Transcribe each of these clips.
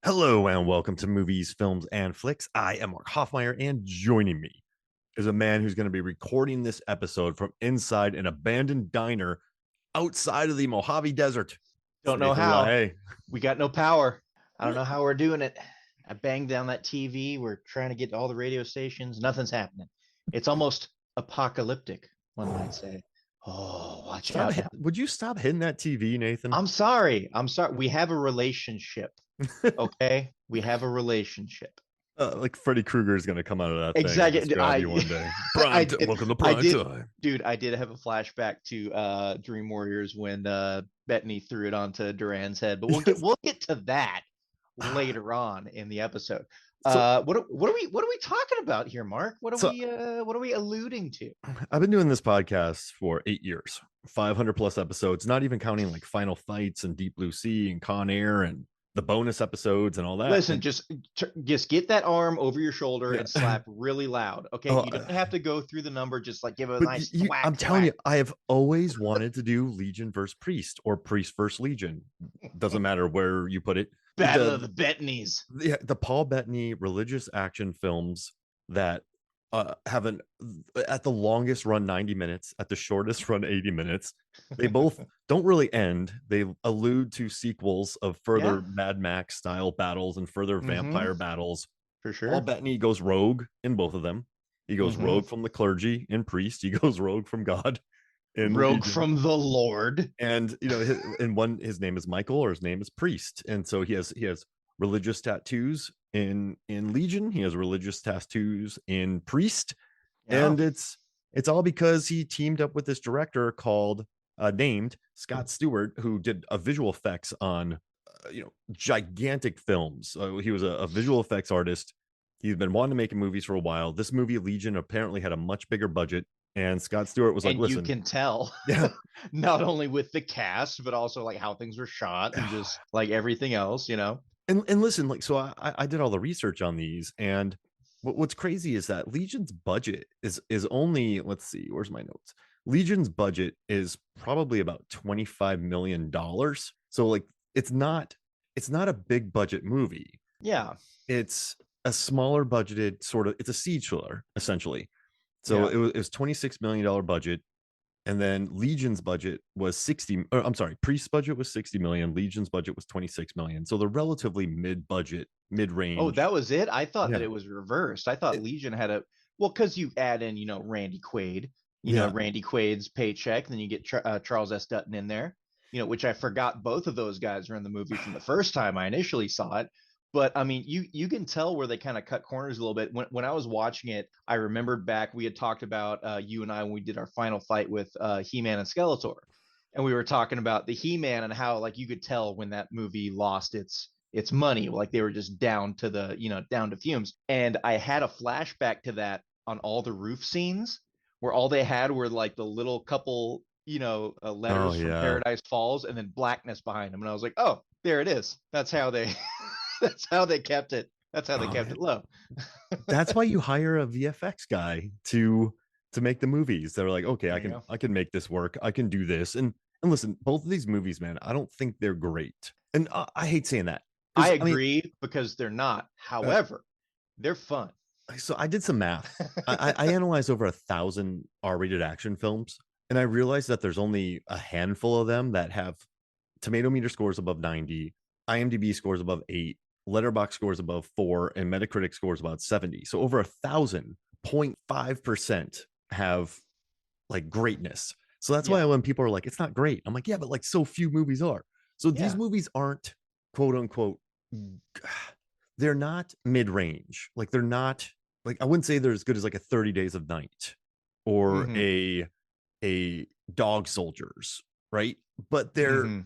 Hello and welcome to Movies, Films, and Flicks. I am Mark Hoffmeyer, and joining me is a man who's going to be recording this episode from inside an abandoned diner outside of the Mojave Desert. It's Don't know Nathan how. LaHaye. We got no power. I don't know how we're doing it. I banged down that TV. We're trying to get to all the radio stations. Nothing's happening. It's almost apocalyptic, one might say. Oh, watch out now. Would you stop hitting that TV, Nathan? I'm sorry. I'm sorry. We have a relationship. Okay? We have a relationship. Like Freddy Krueger is going to come out of that thing and Exactly. just grab you one day. Welcome to I prime did, time. dude. I did have a flashback to Dream Warriors when Bettany threw it onto Duran's head, but we'll get to that later on in the episode. What are we talking about here, Mark? What are we alluding to? I've been doing this podcast for 8 years, 500 plus episodes, not even counting like Final Fights and Deep Blue Sea and Con Air and the bonus episodes and all that. Listen, and, just get that arm over your shoulder and slap really loud. Okay, you don't have to go through the number. Just like give it a nice thwack. I'm telling you, I have always wanted to do Legion versus Priest or Priest versus Legion. Doesn't matter where you put it. Battle of the Bettany's. Yeah, the Paul Bettany religious action films that have at the longest run 90 minutes, at the shortest run 80 minutes. They both don't really end. They allude to sequels of further Mad Max style battles and further vampire battles. For sure. Paul Bettany goes rogue in both of them. He goes rogue from the clergy in Priest. He goes rogue from God in rogue Legion. From the Lord. And his name is Michael, or his name is Priest. And so he has religious tattoos in Legion. He has religious tattoos in Priest. And it's all because he teamed up with this director called named Scott Stewart, who did visual effects on gigantic films. He was a visual effects artist. He's been wanting to make movies for a while. This movie Legion apparently had a much bigger budget, and Scott Stewart was like, listen, you can tell not only with the cast but also like how things were shot and just like everything else, and listen, like, so I did all the research on these, and what's crazy is that Legion's budget is only, let's see, where's my notes? Legion's budget is probably about $25 million. So like it's not a big budget movie. Yeah. It's a smaller budgeted sort of, it's a siege thriller essentially. So it was $26 million budget. And then Legion's budget was Priest's budget was 60 million. Legion's budget was 26 million. So they're relatively mid-budget, mid-range. Oh, that was it? I thought that it was reversed. I thought Legion had because you add in, Randy Quaid, Randy Quaid's paycheck, and then you get Charles S. Dutton in there, which I forgot both of those guys were in the movie from the first time I initially saw it. But I mean, you can tell where they kind of cut corners a little bit. When I was watching it, I remembered back we had talked about you and I when we did our final fight with He-Man and Skeletor, and we were talking about the He-Man and how like you could tell when that movie lost its money, like they were just down to down to fumes. And I had a flashback to that on all the roof scenes where all they had were like the little couple letters from Paradise Falls and then blackness behind them, and I was like, oh, there it is. That's how they. That's how they kept it. That's how they kept it low. That's why you hire a VFX guy to make the movies. They're like, okay, I can make this work. I can do this. And listen, both of these movies, man, I don't think they're great. And I hate saying that. I agree because they're not. However, they're fun. So I did some math. I analyzed over 1,000 R-rated action films, and I realized that there's only a handful of them that have tomato meter scores above 90, IMDb scores above 8, Letterbox scores above 4, and Metacritic scores about 70. So over 1,000, 0.5% have like greatness. So that's why when people are like, it's not great, I'm like, yeah, but like so few movies are. So these movies aren't quote unquote, they're not mid-range. Like they're not, like, I wouldn't say they're as good as like a 30 Days of Night or a Dog Soldiers, right? But they're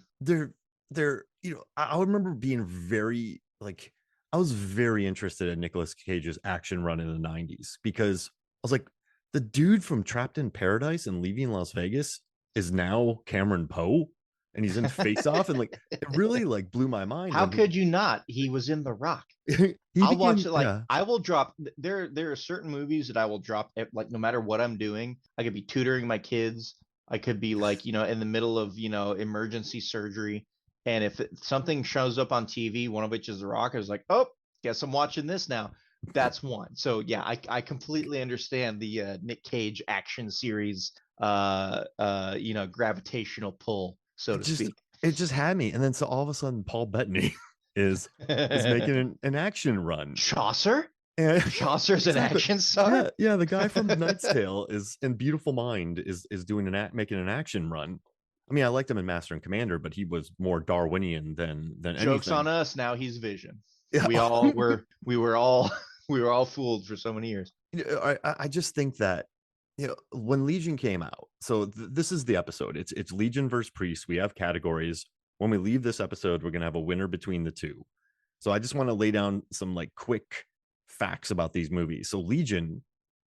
I remember being very, like, I was very interested in Nicolas Cage's action run in the 90s because I was like, the dude from Trapped in Paradise and Leaving Las Vegas is now Cameron Poe, and he's in Face Off, and like it really like blew my mind. How could you not? He was in The Rock. I'll watch it. Like I will drop. There are certain movies that I will drop. Like no matter what I'm doing, I could be tutoring my kids. I could be like in the middle of emergency surgery. And if something shows up on TV, one of which is The Rock, I was like, oh, guess I'm watching this now. That's one. So yeah, I completely understand the Nick Cage action series, gravitational pull, so it to just speak. it just had me. And then so all of a sudden Paul Bettany is making an action run. Chaucer? And Chaucer's an exactly. action star? Yeah, the guy from Knight's Tale is in Beautiful Mind is doing making an action run. I mean, I liked him in Master and Commander, but he was more Darwinian than Joke's anything. on us. Now he's Vision. Yeah. We were all fooled for so many years. I just think that when Legion came out, so this is the episode. It's Legion versus Priest. We have categories. When we leave this episode, we're gonna have a winner between the two. So I just want to lay down some like quick facts about these movies. So Legion,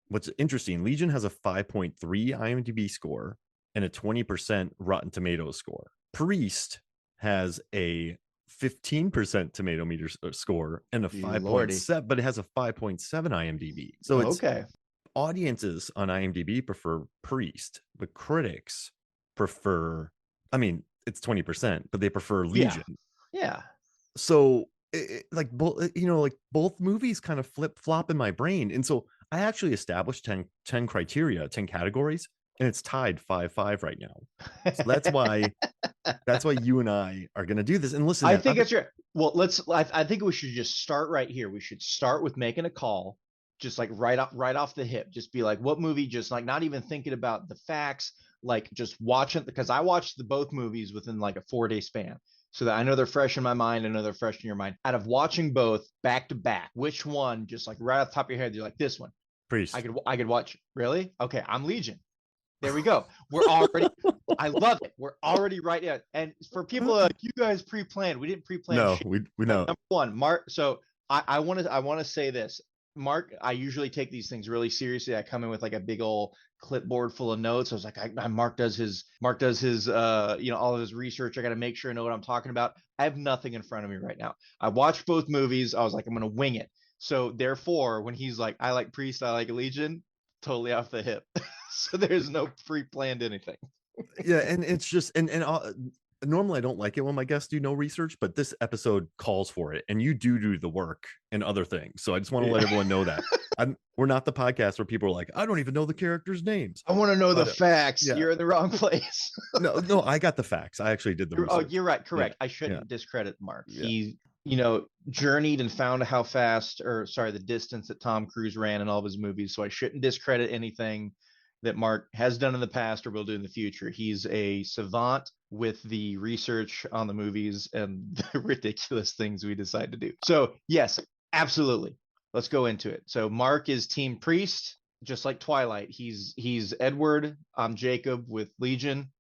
what's interesting, Legion has a 5.3 IMDb score and a 20% Rotten Tomatoes score. Priest has a 15% tomato meter score and a Lordy. 5.7, but it has a 5.7 IMDb. So it's Okay. audiences on IMDb prefer Priest, but critics prefer, I mean, it's 20%, but they prefer Legion. Yeah. So like both movies kind of flip flop in my brain. And so I actually established 10 criteria, 10 categories, and it's tied 5-5 right now. So that's why you and I are going to do this. And listen, I man, think it's your. Well, I think we should just start right here. We should start with making a call, just like right off the hip. Just be like, what movie? Just like not even thinking about the facts, like just watching, because I watched both movies within like a 4-day span. So that I know they're fresh in my mind. I know they're fresh in your mind. Out of watching both back to back, which one, just like right off the top of your head, you're like, this one, Priest. I could watch. Really? Okay, I'm Legion. There we go. We're already. I love it. We're already right in. And for people like you guys pre-planned, we didn't pre-plan No, shit. we know. Number one, Mark. So I want to say this, Mark. I usually take these things really seriously. I come in with like a big old clipboard full of notes. I was like, Mark does his all of his research. I got to make sure I know what I'm talking about. I have nothing in front of me right now. I watched both movies. I was like, I'm gonna wing it. So therefore, when he's like, I like Priest, I like Legion, totally off the hip. So there's no pre-planned anything. Yeah, and it's just and normally I don't like it when my guests do no research, but this episode calls for it, and you do the work and other things. So I just want to let everyone know that we're not the podcast where people are like, I don't even know the characters' names. I want to know the facts. Yeah. You're in the wrong place. No, I got the facts. I actually did the research. Oh, you're right. Correct. Yeah. I shouldn't discredit Mark. Yeah. He, journeyed and found the distance that Tom Cruise ran in all of his movies. So I shouldn't discredit anything that Mark has done in the past or will do in the future. He's a savant with the research on the movies and the ridiculous things we decide to do. So yes, absolutely. Let's go into it. So Mark is Team Priest, just like Twilight. He's Edward. I'm Jacob with Legion.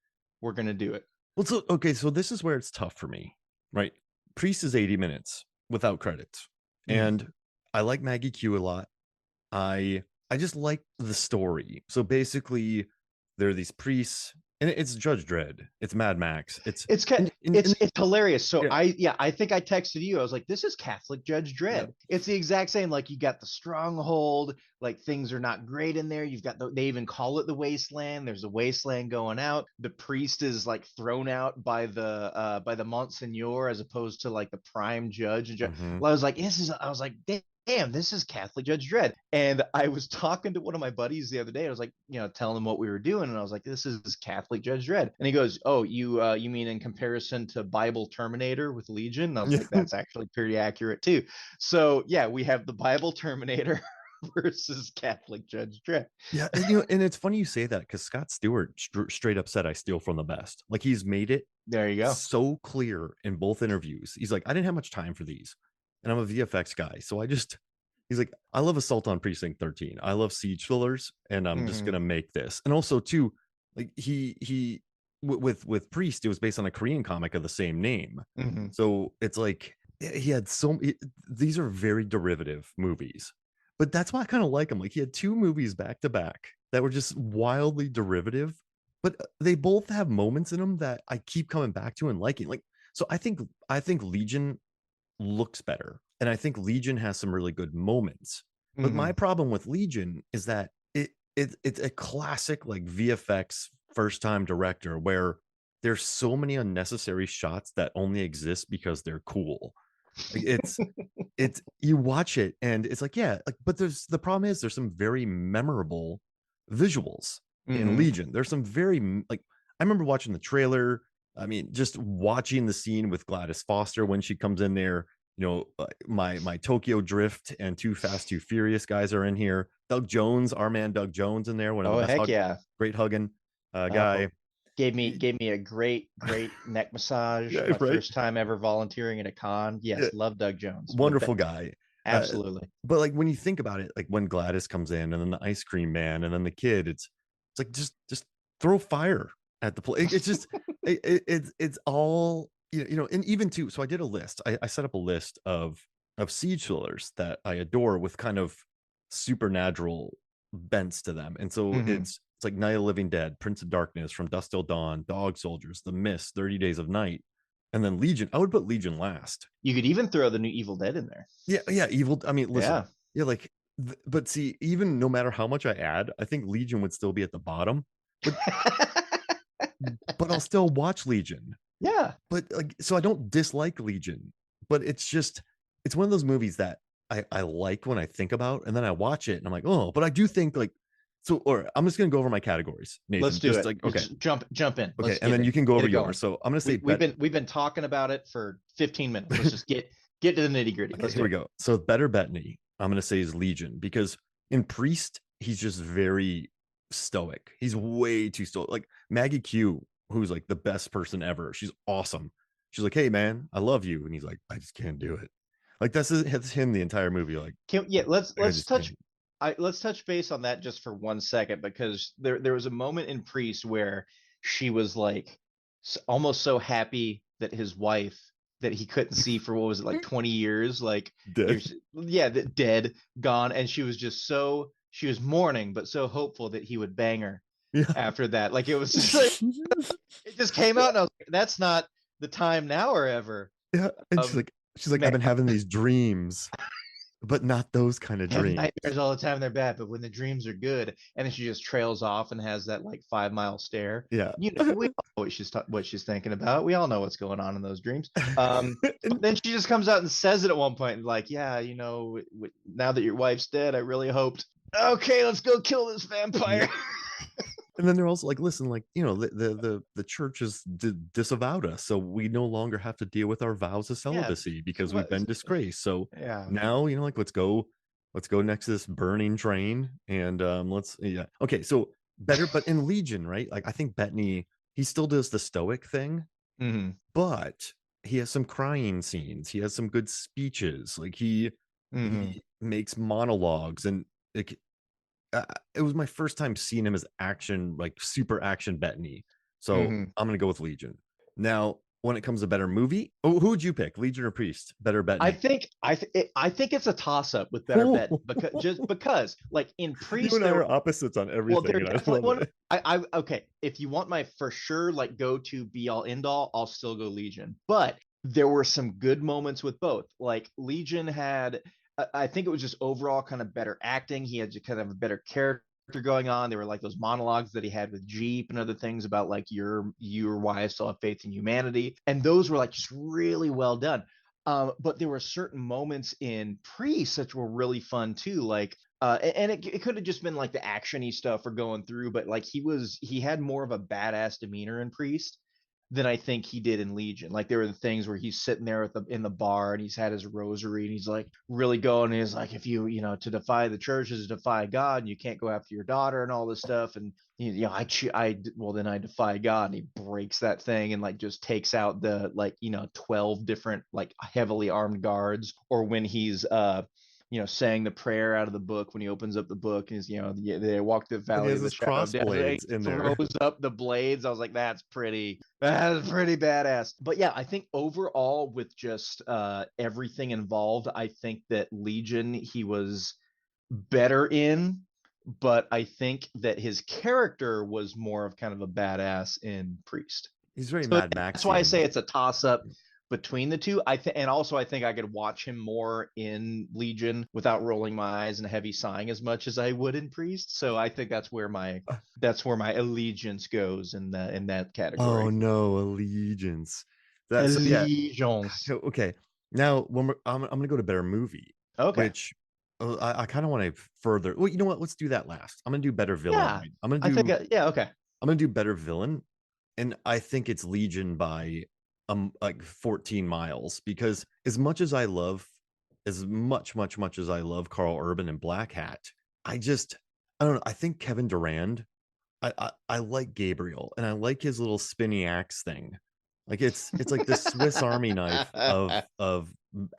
We're gonna do it. Well, so this is where it's tough for me, right? Priest is 80 minutes without credits, and I like Maggie Q a lot. I just like the story. So basically, there are these priests, and it's Judge Dredd, it's Mad Max, it's hilarious. So yeah. I think I texted you. I was like, this is Catholic Judge Dredd. Yeah. It's the exact same. Like you got the stronghold, like things are not great in there. You've got they even call it the wasteland. There's a wasteland going out. The priest is like thrown out by the Monsignor as opposed to like the prime judge. Well, I was like, damn, this is Catholic Judge Dredd. And I was talking to one of my buddies the other day. I was like, telling him what we were doing. And I was like, this is Catholic Judge Dredd. And he goes, oh, you mean in comparison to Bible Terminator with Legion? And I was like, that's actually pretty accurate too. So yeah, we have the Bible Terminator versus Catholic Judge Dredd. Yeah. And it's funny you say that because Scott Stewart straight up said, I steal from the best. Like he's made it there you go so clear in both interviews. He's like, I didn't have much time for these. And I'm a VFX guy. So he's like, I love Assault on Precinct 13. I love siege thrillers. And I'm just going to make this. And also too, like he with Priest, it was based on a Korean comic of the same name. So it's like, he had these are very derivative movies, but that's why I kind of like him. Like he had 2 movies back to back that were just wildly derivative, but they both have moments in them that I keep coming back to and liking. Like, so I think Legion looks better, and I think Legion has some really good moments. But my problem with Legion is that it's a classic like VFX first time director where there's so many unnecessary shots that only exist because they're cool. Like it's you watch it and it's like, yeah, like, but there's the problem is there's some very memorable visuals in Mm-hmm. Legion. There's some very like I remember watching the trailer. I mean, just watching the scene with Gladys Foster when she comes in there. My Tokyo Drift and Too Fast Too Furious guys are in here. Doug Jones, our man Doug Jones, in there, one of the Oh best heck yeah. great hugging Oh, guy. gave me a great neck massage. Yeah, My right. first time ever volunteering at a con. Yeah, Yes, love Doug Jones. wonderful guy. Uh, Absolutely. but like when you think about it, like when Gladys comes in, and then the ice cream man, and then the kid, it's like just throw fire at the play. It's just it's all and even too. So I did a list. I set up a list of siege thrillers that I adore with kind of supernatural bents to them, and so Hmm. it's like Night of the Living Dead, Prince of Darkness, From Dusk Till Dawn, Dog Soldiers, The Mist, 30 Days of Night, and then Legion. I would put Legion last. You could even throw the new Evil Dead in there. Yeah, evil. I mean, listen, Yeah. yeah, like, but see, even no matter how much I add, I think Legion would still be at the bottom. But I'll still watch Legion. Yeah. But like, so I don't dislike Legion, but it's just it's one of those movies that I like when I think about, and then I watch it and I'm like, oh, but I do think like so. Or I'm just gonna go over my categories, Let's Nathan. do Just it. like okay, Just jump in. okay, Let's and get then it. you can go Get over it going. yours. So I'm gonna say We've been talking about it for 15 minutes. Let's just get to the nitty gritty. Okay, Let's here do we it. go. So Better Bettany, I'm gonna say is Legion because in Priest, he's just very stoic. He's way too stoic. Like Maggie Q, who's like the best person ever. She's awesome. She's like, hey man, I love you. And he's like, I just can't do it. Like that's him the entire movie. Like, Yeah, I let's just touch can't. let's touch base on that just for 1 second because there was a moment in Priest where she was like almost so happy that his wife that he couldn't see for what was it like 20 years like Dead. yeah dead gone and she was mourning but so hopeful that he would bang her Yeah. after that like it was just like it just came out and I was like that's not the time now or ever Yeah. And um she's like, man I've been having these dreams, but not those kind of I have dreams. nightmares all the time. They're bad, but when the dreams are good, and then she just trails off and has that like 5 mile stare. Yeah. You know, we all know what she's thinking about. We all know what's going on in those dreams. But And then she just comes out and says it at one point, like, "Yeah, now that your wife's dead, I really hoped. Okay, let's go kill this yeah. vampire." And then they're also like, listen, like the church has disavowed us, so we no longer have to deal with our vows of Yeah, celibacy so because we've what? been disgraced. So Yeah. now like let's go next to this burning train, and let's yeah okay. So better, but in Legion, right? Like I think Bettany he still does the stoic thing, Mm-hmm. but he has some crying scenes. He has some good speeches. Like Mm-hmm. he makes monologues and like it was my first time seeing him as action, like super action Bettany. So Mm-hmm. I'm gonna go with Legion. Now, when it comes to better movie, oh, who would you pick? Legion or Priest? Better I Bettany. think I think it's a toss up with Better Bet because like in You Priest and I there are opposites on well, everything, they're and I definitely love one. it. Okay. If you want my for sure, like go to be all end all, I'll still go Legion. But there were some good moments with both. Like Legion had, I think it was just overall kind of better acting. He had kind of a better character going on. There were like those monologues that he had with Jeep and other things about like your why I still have faith in humanity, and those were like just really well done. But there were certain moments in Priest that were really fun too, like and it could have just been like the actiony stuff or going through, but like he had more of a badass demeanor in Priest than I think he did in Legion. Like there were the things where he's sitting there in the bar and he's had his rosary and he's like really going. And he's like, if to defy the church is to defy God, and you can't go after your daughter and all this stuff. And well then I defy God. And he breaks that thing and like just takes out the 12 different like heavily armed guards. Or when he's saying the prayer out of the book when he opens up the book is they walk the And he valley has of the his shadow of death. He crossblades in there. throws up the blades. I was like, that's pretty badass. But yeah, I think overall with just everything involved, I think that Legion he was better in, but I think that his character was more of kind of a badass in Priest. He's very So Mad that's why I say Maxian. it's a toss up. between the two. And also I think I could watch him more in Legion without rolling my eyes and heavy sighing as much as I would in Priest. So I think that's where my allegiance goes in that Oh category. no, allegiance. That so yeah. Allegiance. Okay. Now I'm gonna go to better movie, Okay. which I kind of want to further. Well, you know what? Let's do that last. I'm gonna do better villain. Yeah. I'm gonna I think do yeah, okay. better villain, and I think it's Legion by like 14 miles because as much as I love Carl Urban and Black Hat, I don't know. I think Kevin Durand. I like Gabriel and I like his little spinny axe thing. Like it's like the Swiss Army knife of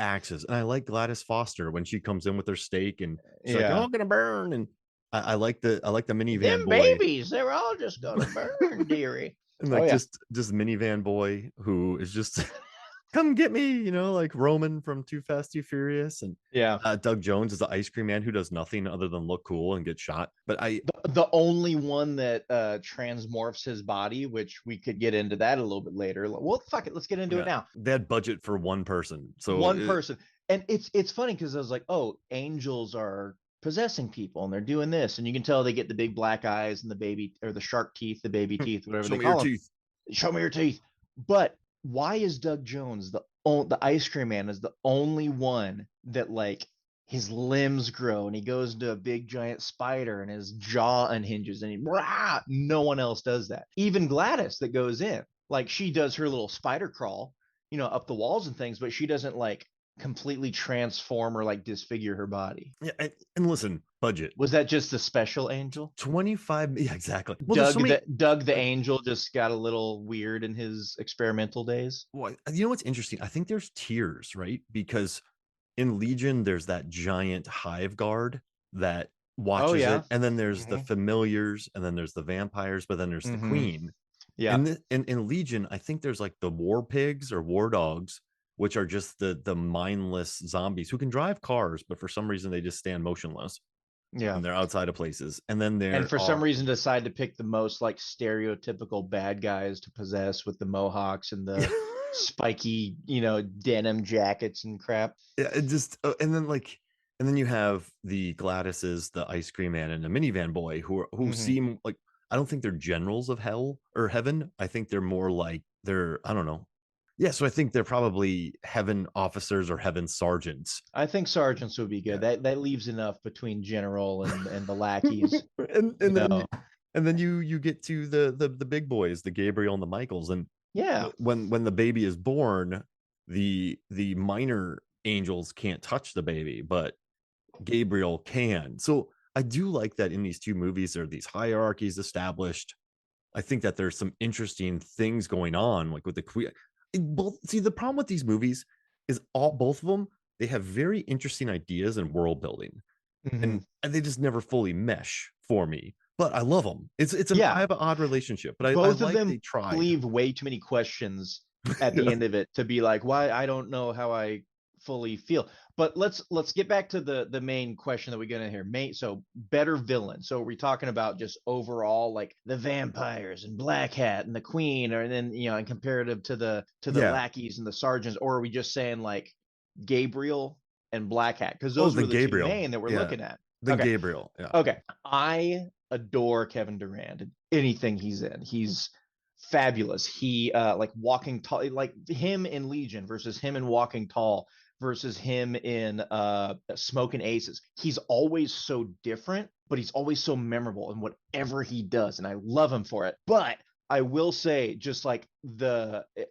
axes. And I like Gladys Foster when she comes in with her steak and she's like, "You're Yeah. all gonna burn." And I like the minivan Them boy babies, they're all just gonna burn, dearie. and Oh like yeah. just minivan boy who is just come get me, like Roman from Too Fast Too Furious, and Yeah. Doug Jones is the ice cream man who does nothing other than look cool and get shot. But The only one that transmorphs his body, which we could get into that a little bit later. Well, fuck it, let's get into it yeah, now. they had budget for one person, so One person, and it's funny because I was like, oh, angels are possessing people and they're doing this, and you can tell they get the big black eyes and the baby or the shark teeth, the baby teeth, whatever show they me your call them. teeth. Show me your teeth. But why is Doug Jones the ice cream man is the only one that like his limbs grow and he goes into a big giant spider and his jaw unhinges and no one else does that. Even Gladys that goes in, like she does her little spider crawl, up the walls and things, but she doesn't like completely transform or like disfigure her body. Yeah, and listen, budget Was that just a special angel? 25. Yeah, exactly. Well, there's so many. Doug the Like, angel just got a little weird in his experimental days. well, you know what's interesting? I think there's tiers, right? Because in Legion, there's that giant hive guard that Oh watches it, yeah. and then there's the Mm-hmm. familiars, and then there's the vampires, but then there's the Mm-hmm. queen. Yeah. In Legion, I think there's like the war pigs or war dogs, which are just the mindless zombies who can drive cars, but for some reason they just stand motionless Yeah. when they're outside of places. And then And there for some are reason decide to pick the most like stereotypical bad guys to possess with the mohawks and the spiky, denim jackets and crap. yeah, it just and then you have the Gladyses, the ice cream man, and the minivan boy who Mm-hmm. seem like I don't think they're generals of hell or heaven. I think they're more like they're I don't know. Yeah, so I think they're probably heaven officers or heaven sergeants. I think sergeants would be good. Yeah. That leaves enough between general and the lackeys, and you and then know. and then you get to the big boys, the Gabriel and the Michaels, and Yeah. when the baby is born, the minor angels can't touch the baby, but Gabriel can. So I do like that in these two movies there are these hierarchies established. I think that there's some interesting things going on, like with the queen. Both see the problem with these movies is both of them they have very interesting ideas and world building, Mm-hmm. and they just never fully mesh for me. But I love them. I Yeah. have an odd relationship, but I Both of like them they tried. leave way too many questions at the Yeah. end of it to be like, why I don't know how I fully feel. But let's get back to the main question that we're gonna hear. So better villain. So we're talking about just overall like the vampires and Black Hat and the Queen, or then and comparative to the Yeah. lackeys and the sergeants, or are we just saying like Gabriel and Black Hat? Because Oh, those were then the two Gabriel. main that we're Yeah. looking at. Then Okay. Gabriel. Yeah. Okay. I adore Kevin Durant. Anything he's in, he's fabulous. He like Walking Tall, like him in Legion versus him in Walking Tall versus him in Smoking Aces. He's always so different, but he's always so memorable in whatever he does, and I love him for it. But I will say, just like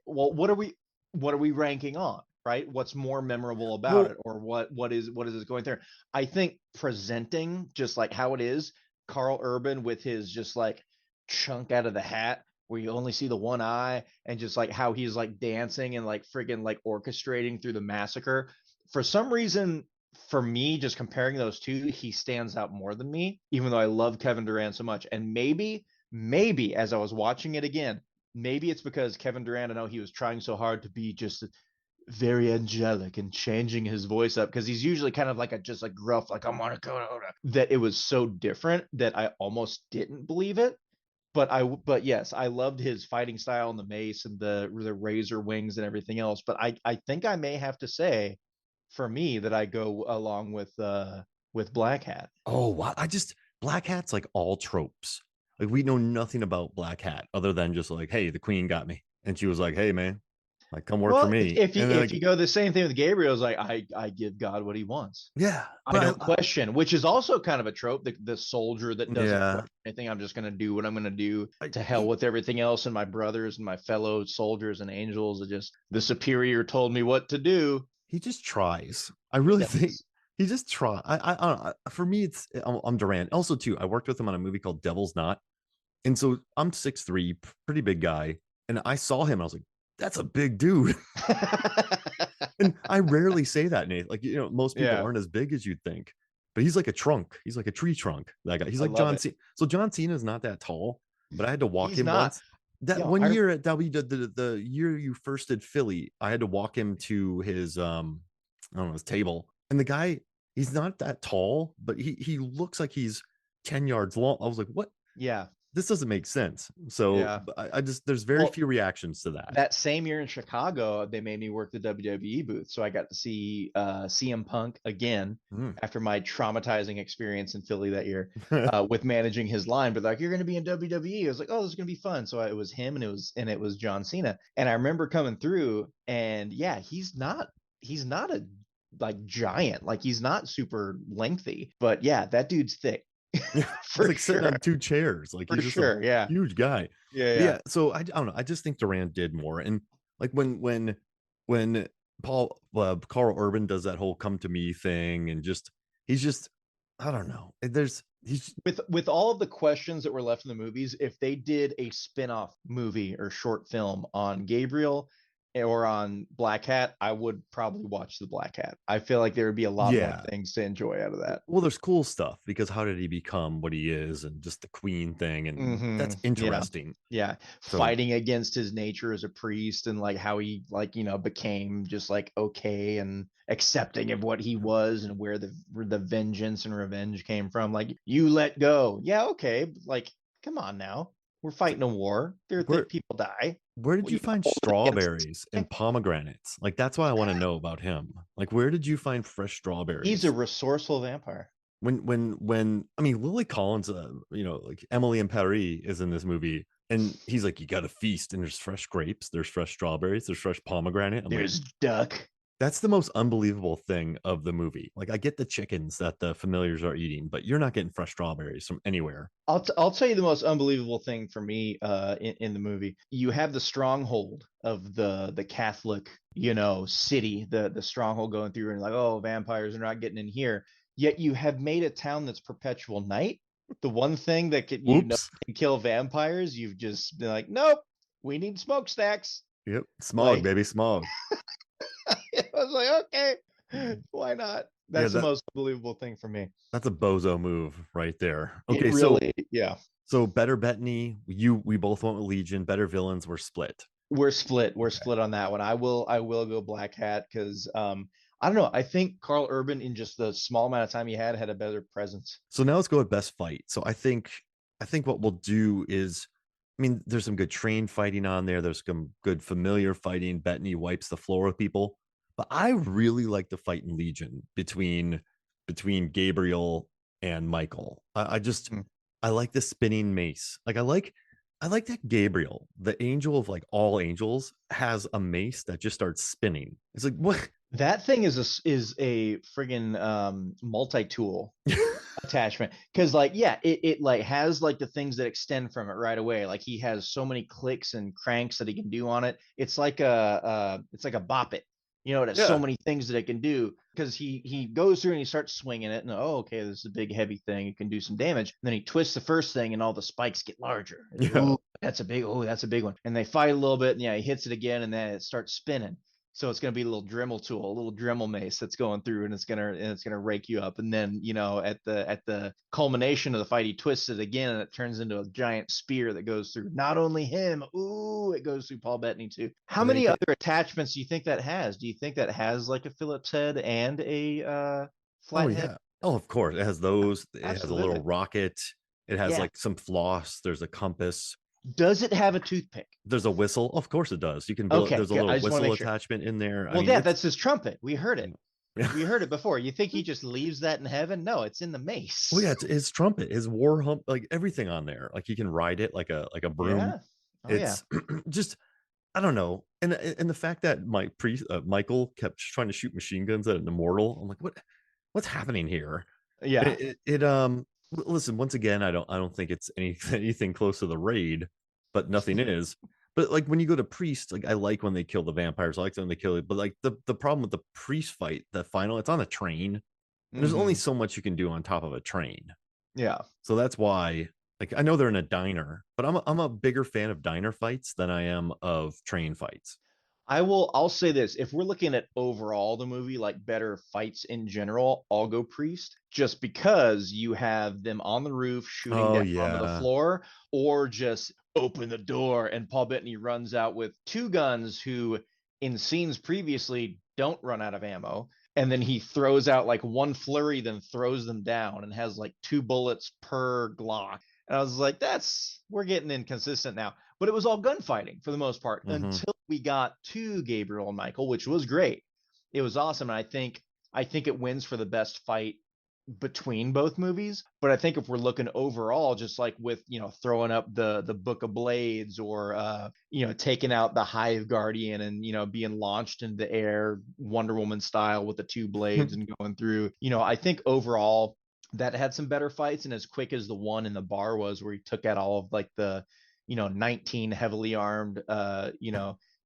what are we ranking on? Right? What's more memorable about Well, it, or what is this going through? I think presenting just like how it is, Carl Urban with his just like chunk out of the hat where you only see the one eye, and just like how he's like dancing and like friggin' like orchestrating through the massacre. For some reason, for me, just comparing those two, he stands out more than me, even though I love Kevin Durant so much. And maybe as I was watching it again, maybe it's because Kevin Durant, I know he was trying so hard to be just very angelic and changing his voice up because he's usually kind of like just like gruff, like I'm on a that it was so different that I almost didn't believe it. but yes, I loved his fighting style and the mace and the razor wings and everything else. But I think I may have to say, for me, that I go along with Black Hat. Oh, wow. Black Hat's like all tropes. Like we know nothing about Black Hat other than just like, hey, the queen got me. And she was like, hey, man, like come work for Well, me. And then if you like, go the same thing with Gabriel, it's like I give God what he wants. yeah, I but don't question, which is also kind of a trope. The soldier that doesn't yeah, question anything. I'm just going to do what I'm going to do. I, To hell he, with everything else and my brothers and my fellow soldiers and angels. It just the superior told me what to do. he just tries. I really think Yes. he just try. I don't know. For me, I'm Durant. Also, too, I worked with him on a movie called Devil's Knot. And so I'm 6'3", pretty big guy. And I saw him. I was like, that's a big dude. And I rarely say that, Nate. Like, most people Yeah, aren't as big as you'd think. But he's like a trunk. He's like a tree trunk. That guy. He's I like love John it. Cena. So John Cena's not that tall, but I had to walk He's him not. once. That Yo, one I year at W, the year you first did Philly, I had to walk him to his I don't know, his table. And the guy, he's not that tall, but he looks like he's 10 yards long. I was like, what? yeah, This doesn't make sense. So yeah. I just there's very Well, few reactions to that. that same year in Chicago, they made me work the WWE booth, so I got to see CM Punk again Mm. after my traumatizing experience in Philly that year with managing his line. But like, you're going to be in WWE. I was like, oh, this is going to be fun. So it was him, and it was John Cena, and I remember coming through, and yeah, he's not a like giant, like he's not super lengthy, but yeah, that dude's thick He's for like sitting sure, on two chairs. Like for he's just a sure. Yeah, huge guy. yeah, But yeah. yeah, so I don't know. I just think Durant did more. And like when Paul Carl Urban does that whole come to me thing, and just he's just I don't know. There's he's With all of the questions that were left in the movies, if they did a spin-off movie or short film on Gabriel or on Black Hat, I would probably watch the Black Hat. I feel like there would be a lot more yeah. things to enjoy out of that. Well, there's cool stuff because how did he become what he is, and just the Queen thing, and Mm-hmm. that's Yeah. interesting. Yeah. So Fighting against his nature as a priest and like how he like, became just like okay and accepting of what he was and where the vengeance and revenge came from. Like, you let go. Yeah, okay. Like, come on now. We're so fighting a war. where People die. where did Well, you find hold it against strawberries the and pomegranates? Like that's what I want to know about him. Like where did you find fresh He's a strawberries? resourceful vampire. When I mean Lily Collins, like Emily in Paris is in this movie, and he's like, you got to feast, and there's fresh grapes, there's fresh strawberries, there's fresh pomegranate. I'm like, There's duck. that's the most unbelievable thing of the movie. Like I get the chickens that the familiars are eating, but you're not getting fresh strawberries from anywhere. I'll tell you the most unbelievable thing for me in the movie. You have the stronghold of the Catholic, city, the stronghold going through, and like, oh, vampires are not getting in here. Yet you have made a town that's perpetual night. The one thing that Whoops. can kill vampires, you've just been like, nope, we need smokestacks. Yep, smog, Like, baby, smog. I was like, okay, why not? Yeah, That's the most unbelievable thing for me. that's a bozo move right there. It Okay, so really, yeah. Better Bettany, we both went with Legion. Better villains were split. We're split. We're Okay. split on that one. I will go Black Hat because I don't know. I think Carl Urban in just the small amount of time he had a better presence. So now let's go with best fight. So I think what we'll do is, I mean, there's some good train fighting on there. There's some good familiar fighting. Bettany wipes the floor with people, but I really like the fight in Legion between Gabriel and Michael. I just Mm. I like the spinning mace. Like I like that Gabriel, the angel of like all angels, has a mace that just starts spinning. It's like what? That thing is a friggin' multi-tool attachment because like yeah it like has like the things that extend from it right away. Like, he has so many clicks and cranks that he can do on it. It's like a bop it. It has so Yeah. many things that it can do because he goes through and he starts swinging it, and oh, okay, this is a big heavy thing, it can do some damage, and then he twists the first thing and all the spikes get larger. It's like, Yeah. ooh, that's a big one, and they fight a little bit, and yeah, he hits it again, and then it starts spinning. So it's going to be a little Dremel tool, a little Dremel mace that's going through, and it's gonna rake you up. And then at the culmination of the fight, he twists it again, and it turns into a giant spear that goes through not only him, ooh, it goes through Paul Bettany too. How And then he many can, other attachments do you think that has? Do you think that has like a Phillips head and a oh flat head? yeah. Oh, of course. It has those. It has a little Absolutely. rocket. It has Yeah. like some floss. There's a compass. Does it have a toothpick? There's a whistle. Of course it does. You can blow. Okay, There's a good. I little just want to whistle make sure. attachment in there. I Well, mean, yeah, it's that's his trumpet. We heard it. yeah. We heard it before. You think he just leaves that in heaven? No, it's in the Well, yeah, mace. it's his trumpet, his war hump, like everything on there. Like he can ride it like a broom. Yeah. Oh yeah. It's just I don't know, and the fact that Michael kept trying to shoot machine guns at an immortal. I'm like, what's happening here? Yeah. Listen, once again, I don't think it's anything close to the raid, but nothing is. But like when you go to priest, like I like when they kill the vampires, I like when they kill it. But like the problem with the priest fight, the final, it's on a train, and there's only Hmm. so much you can do on top of a train. Yeah. So that's why, like, I know they're in a diner, but I'm a bigger fan of diner fights than I am of train fights. I'll say this. If we're looking at overall the movie, like better fights in general, I'll go Priest just because you have them on the roof shooting Oh down onto the yeah. floor, or just open the door and Paul Bettany runs out with two guns who in scenes previously don't run out of ammo. And then he throws out like one flurry, then throws them down and has like two bullets per Glock. And I was like, we're getting inconsistent now. But it was all gunfighting for the most part Hmm. until we got to Gabriel and Michael, which was great. It was awesome. And I think it wins for the best fight between both movies. But I think if we're looking overall, just like with, throwing up the Book of Blades, or taking out the Hive Guardian and being launched into the air Wonder Woman style with the two blades and going through, I think overall that had some better fights, and as quick as the one in the bar was where he took out all of like the 19 heavily armed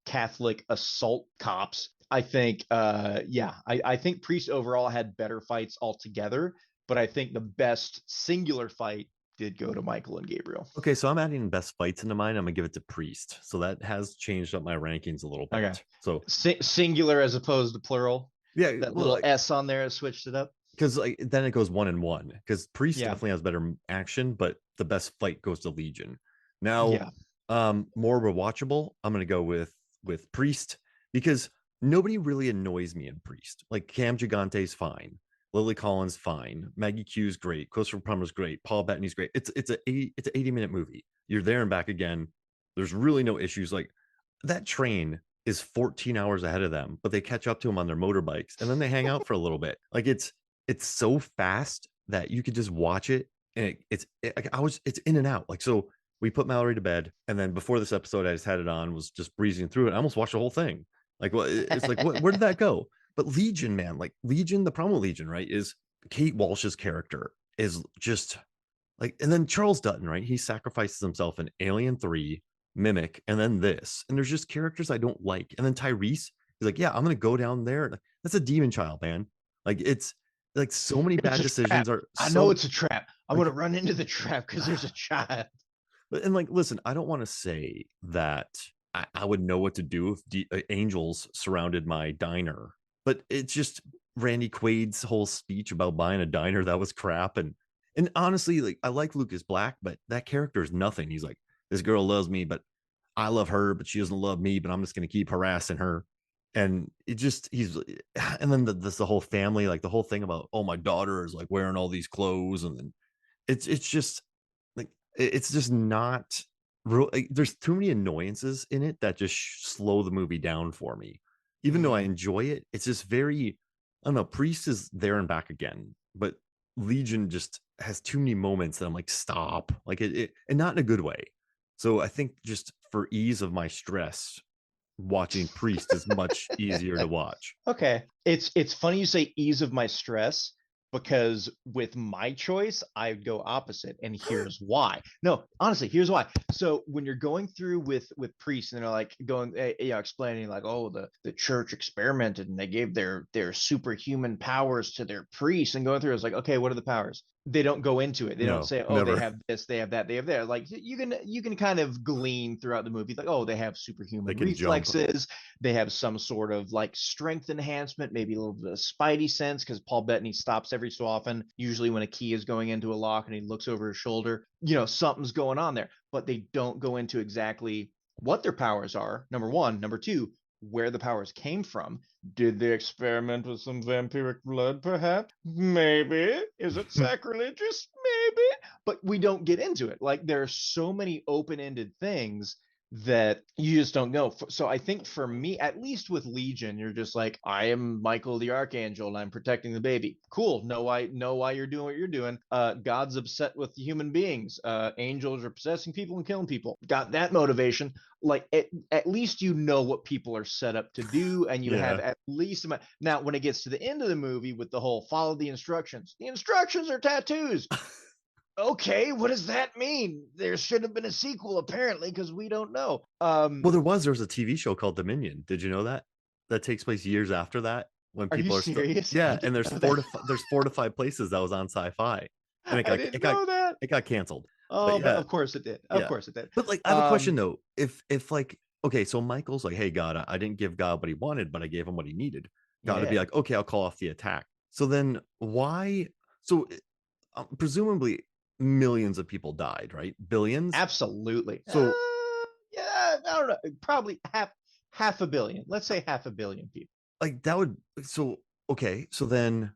Catholic assault cops. I think I think Priest overall had better fights altogether, but I think the best singular fight did go to Michael and Gabriel. Okay, so I'm adding best fights into mine. I'm gonna give it to Priest. So that has changed up my rankings a little Okay. bit. So Singular as opposed to plural. yeah, That well, little like S on there has switched it up. because like then it goes 1 and 1 because Priest Yeah. definitely has better action, but the best fight goes to Legion. Now, Yeah. more rewatchable. I'm gonna go with Priest because nobody really annoys me in Priest. Like Cam Gigante's fine, Lily Collins fine, Maggie Q's great, Christopher Plummer's great, Paul Bettany's great. It's an 80-minute movie. You're there and back again. There's really no issues. Like that train is 14 hours ahead of them, but they catch up to them on their motorbikes and then they hang out for a little bit. Like it's so fast that you could just watch it and it's in and out. Like so we put Mallory to bed, and then before this episode I just had it on, was just breezing through it. I almost watched the whole thing. Like well, it's like where did that go? But Legion, man, like Legion, the problem with Legion, right, is Kate Walsh's character is just like, and then Charles Dutton, right? He sacrifices himself in Alien 3, Mimic, and then this. And there's just characters I don't like. And then Tyrese, he's like, yeah, I'm gonna go down there. Like, that's a demon child, man. Like it's like so many It's bad a trap. decisions are I know so it's a trap. I'm like gonna run into the trap because there's a child. and like listen, I don't want to say that I would know what to do if angels surrounded my diner, but it's just Randy Quaid's whole speech about buying a diner that was crap. And honestly, like I like Lucas Black, but that character is nothing. He's like, this girl loves me, but I love her, but she doesn't love me, but I'm just gonna keep harassing her. And it just he's and then the whole family, like the whole thing about, oh, my daughter is like wearing all these clothes, and then it's just like it's just not real. Like, there's too many annoyances in it that just slow the movie down for me. Even though I Mm-hmm. enjoy it, it's just very I don't know. Priest is there and back again, but Legion just has too many moments that I'm like, stop, like and not in a good way. So I think just for ease of my stress, watching Priest is much easier to watch. Okay. It's funny you say ease of my stress, because with my choice, I'd go opposite, and here's why. No, honestly, here's why. So when you're going through with priests and they're like going, explaining like, oh, the church experimented and they gave their superhuman powers to their priests, and going through, it's like, okay, what are the powers? They don't go into it. They don't No, say, oh, they never. have this, they have that, they have that. Like you can kind of glean throughout the movie, like, oh, they have They superhuman can jump. reflexes, they have some sort of like strength enhancement, maybe a little bit of spidey sense, because Paul Bettany stops every so often, usually when a key is going into a lock and he looks over his shoulder. Something's going on there, but they don't go into exactly what their powers are. Number one. Number two, where the powers came from. Did they experiment with some vampiric blood, perhaps? Maybe. Is it sacrilegious? Maybe. but we don't get into it. Like there are so many open-ended things that you just don't know. So I think for me, at least with Legion, you're just like, I am Michael the Archangel and I'm protecting the baby. Cool. Know why you're doing what you're doing. God's upset with human beings. Angels are possessing people and killing people. Got that motivation. Like at least you know what people are set up to do, and you have Yeah. at least now when it gets to the end of the movie with the whole follow the instructions are tattoos. Okay, what does that mean? There should have been a sequel, apparently, because we don't know. Well, there was a TV show called Dominion. Did you know that? That takes place years after that when Are you people are still, serious? I yeah, and didn't know that. there's 4 to 5 places that was on Sci-Fi, and I didn't know that. it got canceled. But Oh, but yeah, of course it did. Of yeah. course it did. But like, I have a question Um, though. If like, okay, so Michael's like, hey God, I didn't give God what he wanted, but I gave him what he needed. God would be yeah, like, okay, I'll call off the attack. So then why? So presumably millions of people died, right? Billions. absolutely. So Yeah, I don't know. Probably half a billion. Let's say half a billion people. like that would so okay, so then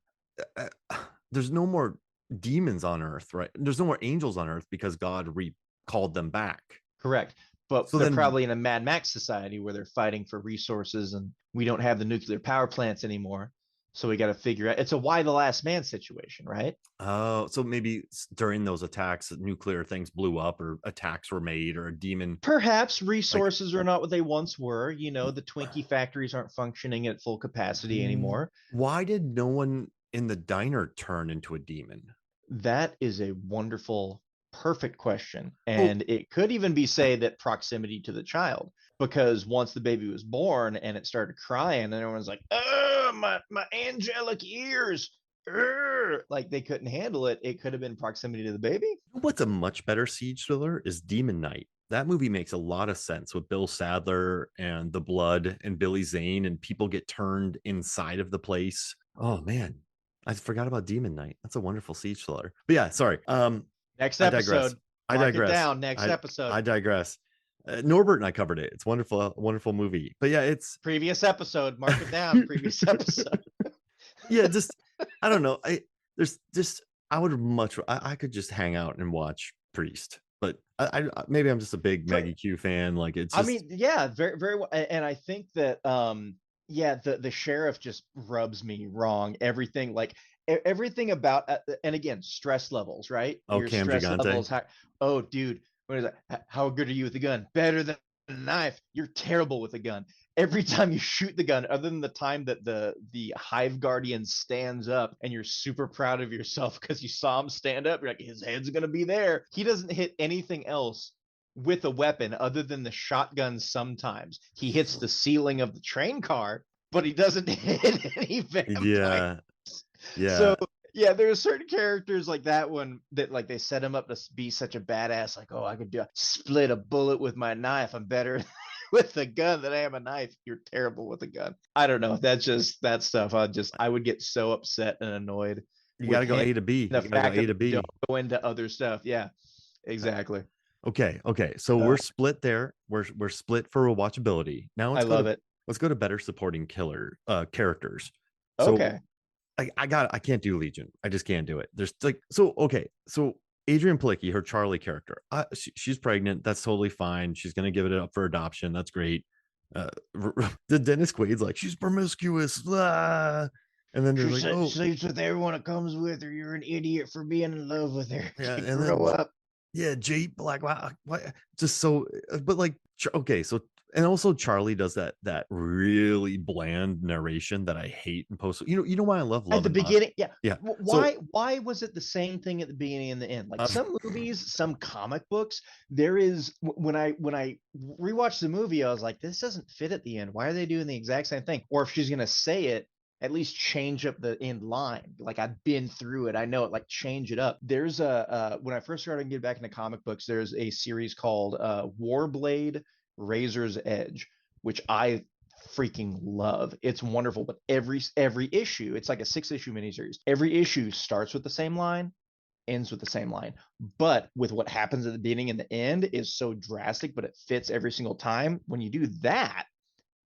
there's no more demons on earth, right? There's no more angels on earth because God recalled them back. Correct. But So they're then probably in a Mad Max society where they're fighting for resources and we don't have the nuclear power plants anymore. So we got to figure out it's a why the last man situation, right? oh, so maybe during those attacks nuclear things blew up or attacks were made or a demon Perhaps like resources are not what they once were. You know, the Twinkie factories aren't functioning at full capacity anymore. why did no one in the diner turn into a demon? That is a wonderful, perfect question. Well, And it could even be say that proximity to the child, because once the baby was born and it started crying, and everyone's like, oh, my angelic ears. Like they couldn't handle it. It could have been proximity to the baby. what's a much better siege thriller is Demon Knight. That movie makes a lot of sense with Bill Sadler and the blood and Billy Zane, and people get turned inside of the place. Oh man, I forgot about Demon Knight. That's a wonderful siege thriller. But yeah, sorry. Next I digress. episode. I Mark it digress. down. Next episode. I digress. Norbert and I covered it. It's wonderful, wonderful movie. But yeah, it's Previous episode. Mark it down. Previous episode. yeah, just I don't know. There's just I would much I could just hang out and watch Priest, but maybe I'm just a big Maggie Q fan. Like it's I just mean, yeah, very, very well. And I think that, yeah, the sheriff just rubs me wrong. Everything, like everything about, and again, stress levels, right? oh Your Cam stress Gigante. levels. Oh, dude, what is that? How good are you with a gun? Better than a knife. You're terrible with a gun. Every time you shoot the gun, other than the time that the Hive Guardian stands up, and you're super proud of yourself because you saw him stand up, you're like, his head's gonna be there. He doesn't hit anything else with a weapon other than the shotgun. Sometimes he hits the ceiling of the train car, but he doesn't hit any vampire. Yeah, So yeah. yeah, there are certain characters like that one that like they set him up to be such a badass, like, oh, I could split a bullet with my knife. I'm better with a gun than I am a knife. You're terrible with a gun. I don't know. That's just that stuff. I would get so upset and annoyed You got with to go him. A to B. The You got to go fact A that to they don't B. go into other stuff. Yeah, exactly. Okay, okay. So Uh, we're split there. We're split for rewatchability. Now I love it. let's go to better supporting killer characters. So Okay. I can't do Legion. I just can't do it. There's like so okay. So Adrian Palicki, her Charlie character, she's pregnant. That's totally fine. She's gonna give it up for adoption. That's great. The Dennis Quaid's like she's promiscuous, and then they're She like, oh sleeps with everyone that comes with her. You're an idiot for being in love with her. yeah, and Grow then up. yeah, Jake Black. Wow, what? Just so, but like, okay, so and also Charlie does that really bland narration that I hate in post. You know why I love At Love the and Monsters? beginning, yeah. Yeah. So Why was it the same thing at the beginning and the end? Like uh, some movies, some comic books, there is when I rewatched the movie, I was like, this doesn't fit at the end. Why are they doing the exact same thing? Or if she's gonna say it, at least change up the end line. Like I've been through it, I know it. Like change it up. There's a when I first started to get back into comic books, there's a series called Warblade Razor's Edge, which I freaking love. It's wonderful, but every issue, it's like a 6 issue miniseries. Every issue starts with the same line, ends with the same line, but with what happens at the beginning and the end is so drastic, but it fits every single time. When you do that,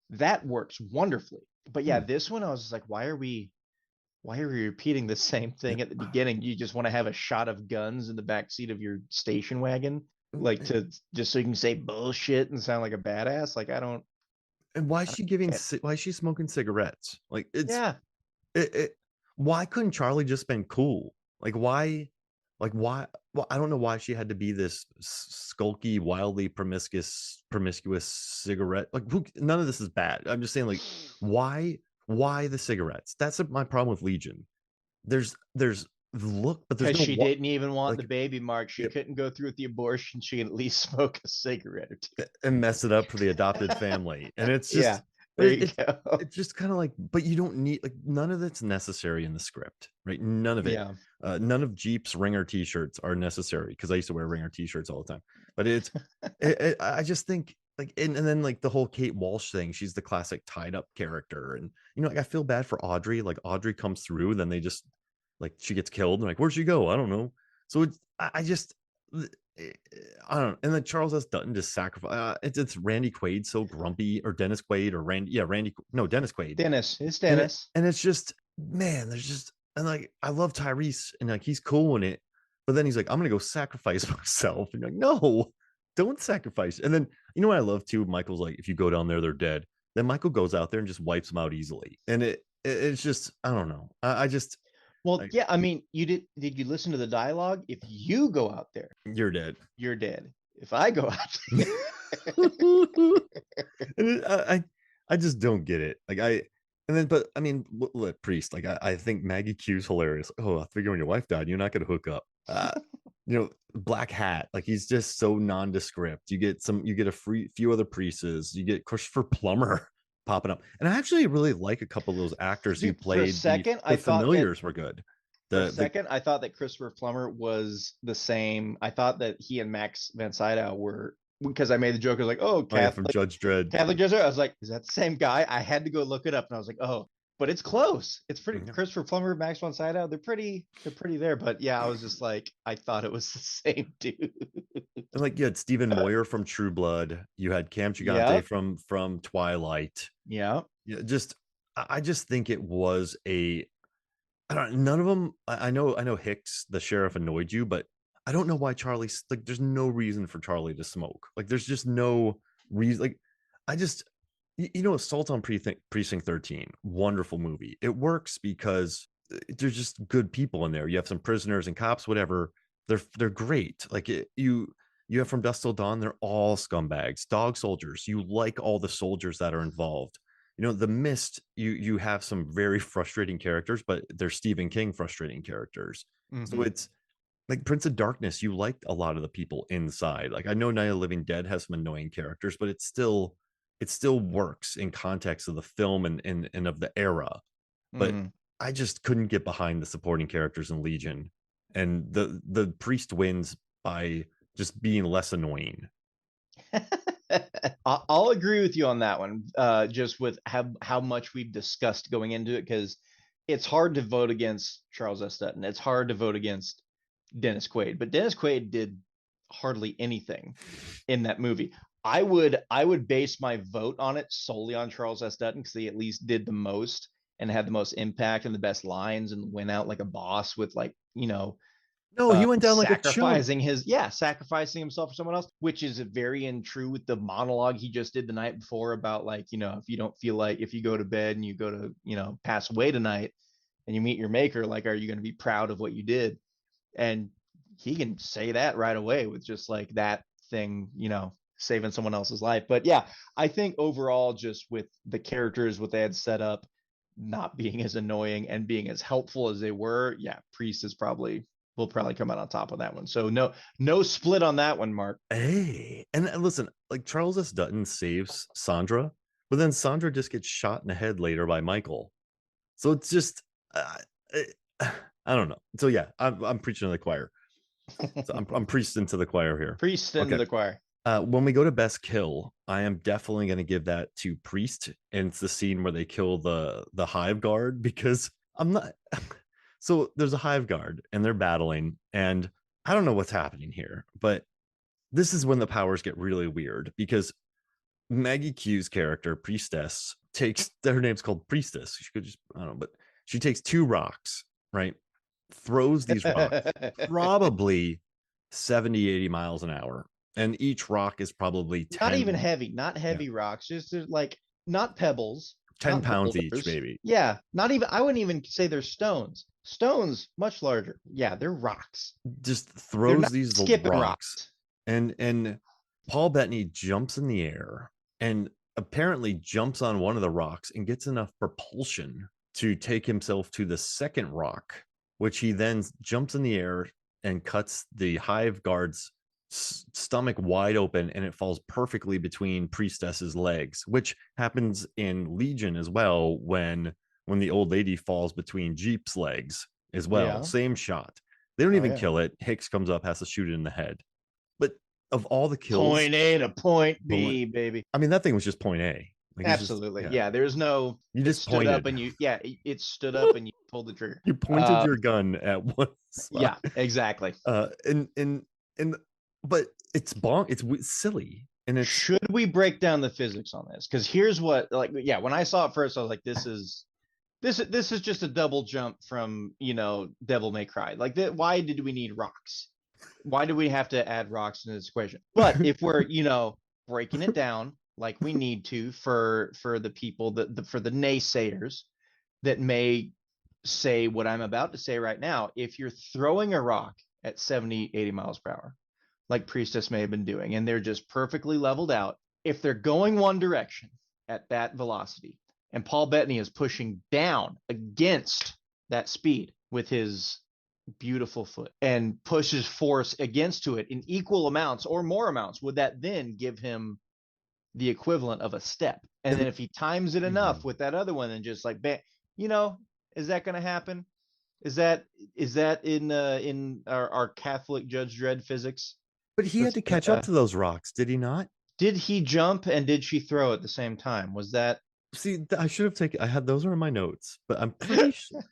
that works wonderfully. But yeah, hmm, this one I was just like, why are we why are you repeating the same thing at the beginning? You just want to have a shot of guns in the back seat of your station wagon, like to just so you can say bullshit and sound like a badass. Like And why is I she giving? don't Why is she smoking cigarettes? Like it's yeah. it. Why couldn't Charlie just been cool? Like why? Like why? Well, I don't know why she had to be this skulky, wildly promiscuous cigarette. Like none of this is bad. I'm just saying, like why? Why the cigarettes? That's my problem with Legion. There's look, but there's Because no she didn't even want the like baby, Mark. She it, couldn't go through with the abortion. She can at least smoke a cigarette or two. and mess it up for the adopted family. And it's Yeah, just there you it's go. it's just kind of like, but you don't need like none of that's necessary in the script, right? None of it. Yeah. None of Jeep's ringer t-shirts are necessary because I used to wear ringer t-shirts all the time. But I just think like and then like the whole Kate Walsh thing, she's the classic tied up character. And like I feel bad for Audrey. Like Audrey comes through, then they just like she gets killed. And like, where'd she go? I don't know. So I just I don't know. And then Charles S. Dutton just sacrifice. It's Randy Quaid so grumpy, or Dennis Quaid, or Randy. Yeah, Randy. No, Dennis Quaid. Dennis. It's And Dennis. it's just man. There's just and like I love Tyrese and like he's cool in it, but then he's like I'm gonna go sacrifice myself. And you're like no, don't sacrifice. And then you know what I love too? Michael's like if you go down there, they're dead. Then Michael goes out there and just wipes them out easily. And it's just I don't know. I just Well, like yeah, I mean, you did you listen to the dialogue? If you go out there, you're dead. you're dead. If I go out And I just don't get it. Like and then but I mean Priest, like I think Maggie Q's hilarious. Oh, I figure when your wife died, you're not gonna hook up. Black Hat, like he's just so nondescript. You get a few other priests, you get Christopher Plummer popping up. And I actually really like a couple of those actors who dude, for a played second, the I thought that familiars were good. for a The second, I thought that Christopher Plummer was the same. I thought that he and Max Van Sydow were because I made the joke. I was like, "Oh, oh yeah, from Judge Dredd. Catholic Jesuit." I was like, "Is that the same guy?" I had to go look it up, and I was like, "Oh, but it's close. It's pretty." Yeah. Christopher Plummer, Max Von Sydow, they're pretty there. But yeah, I was just like, I thought it was the same dude. And like you had Stephen Moyer from True Blood, you had Cam Gigante Yeah, from Twilight. yeah. Yeah, just I just think it was a I don't none of them. I know Hicks, the sheriff, annoyed you, but I don't know why Charlie like. There's no reason for Charlie to smoke. Like, there's just no reason. Like, I just Assault on Precinct 13, wonderful movie. It works because there's just good people in there. You have some prisoners and cops, whatever. They're great. Like you have From Dusk Till Dawn. They're all scumbags, dog soldiers. You like all the soldiers that are involved. The Mist, you have some very frustrating characters, but they're Stephen King frustrating characters. So Mm-hmm. it's like Prince of Darkness, you liked a lot of the people inside. Like I know Night of the Living Dead has some annoying characters, but it still works in context of the film and of the era. But Mm-hmm. I just couldn't get behind the supporting characters in Legion. And the priest wins by just being less annoying. I'll agree with you on that one. Just with how much we've discussed going into it, because it's hard to vote against Charles S. Dutton. It's hard to vote against Dennis Quaid, but Dennis Quaid did hardly anything in that movie. I would base my vote on it solely on Charles S. Dutton because he at least did the most and had the most impact and the best lines and went out like a boss with like No, he went down like a chump. sacrificing himself for someone else, which is very in true with the monologue he just did the night before about like if you don't feel like if you go to bed and you go to pass away tonight and you meet your maker, like are you going to be proud of what you did? And he can say that right away with just like that thing, saving someone else's life. But yeah, I think overall, just with the characters, what they had set up, not being as annoying and being as helpful as they were, yeah, Priest is probably will probably come out on top of that one. So no split on that one, Mark. Hey, and listen, like Charles S. Dutton saves Sandra, but then Sandra just gets shot in the head later by Michael. So it's just, I don't know. So yeah, I'm preaching to the choir. So I'm preaching to the choir here. Priest into Okay. the choir. When we go to best kill, I am definitely going to give that to Priest, and it's the scene where they kill the hive guard because I'm not. So there's a hive guard and they're battling, and I don't know what's happening here, but this is when the powers get really weird because Maggie Q's character, Priestess, takes her name's called Priestess. She could just, I don't know, but She takes 2 rocks, right? Throws these rocks probably 70, 80 miles an hour. And each rock is probably Not even 10, heavy, not yeah, heavy rocks, just like not pebbles, 10 not pounds each, boulders. maybe. Yeah, not even, I wouldn't even say they're stones. Stones, much larger. Yeah, they're rocks. Just They're throws not these skipping rocks, rocks. and Paul Bettany jumps in the air and apparently jumps on one of the rocks and gets enough propulsion to take himself to the second rock, which he then jumps in the air and cuts the hive guard's stomach wide open, and it falls perfectly between Priestess's legs, which happens in Legion as well when the old lady falls between Jeep's legs as well. Yeah. Same shot. They don't Oh even yeah. kill it. Hicks comes up, has to shoot it in the head. But of all the kills, Point A to point point, B, baby. I mean, that thing was just point A. Like he's just, Absolutely. yeah, Yeah. There's no, you it just stood up pointed. and you, yeah, it stood up and you pulled the trigger. You pointed Uh, your gun at one side. yeah, exactly. And but it's it's silly, and it's Should we break down the physics on this? Because here's what, like, yeah, when I saw it first, I was like, this is just a double jump from, Devil May Cry. Like, why did we need rocks? Why do we have to add rocks into this equation? But if we're, breaking it down like we need to for the people for the naysayers that may say what I'm about to say right now, if you're throwing a rock at 70, 80 miles per hour, like Priestess may have been doing, and they're just perfectly leveled out, if they're going one direction at that velocity, and Paul Bettany is pushing down against that speed with his beautiful foot and pushes force against to it in equal amounts or more amounts, would that then give him the equivalent of a step? And then if he times it enough with that other one and just like, bam, you know, is that going to happen? Is that in our Catholic Judge Dredd physics? but he had That's to catch up to those rocks, did he not? did he jump and did she throw at the same time? Was that See, I should have taken. I had those are in my notes, but I'm pretty sure.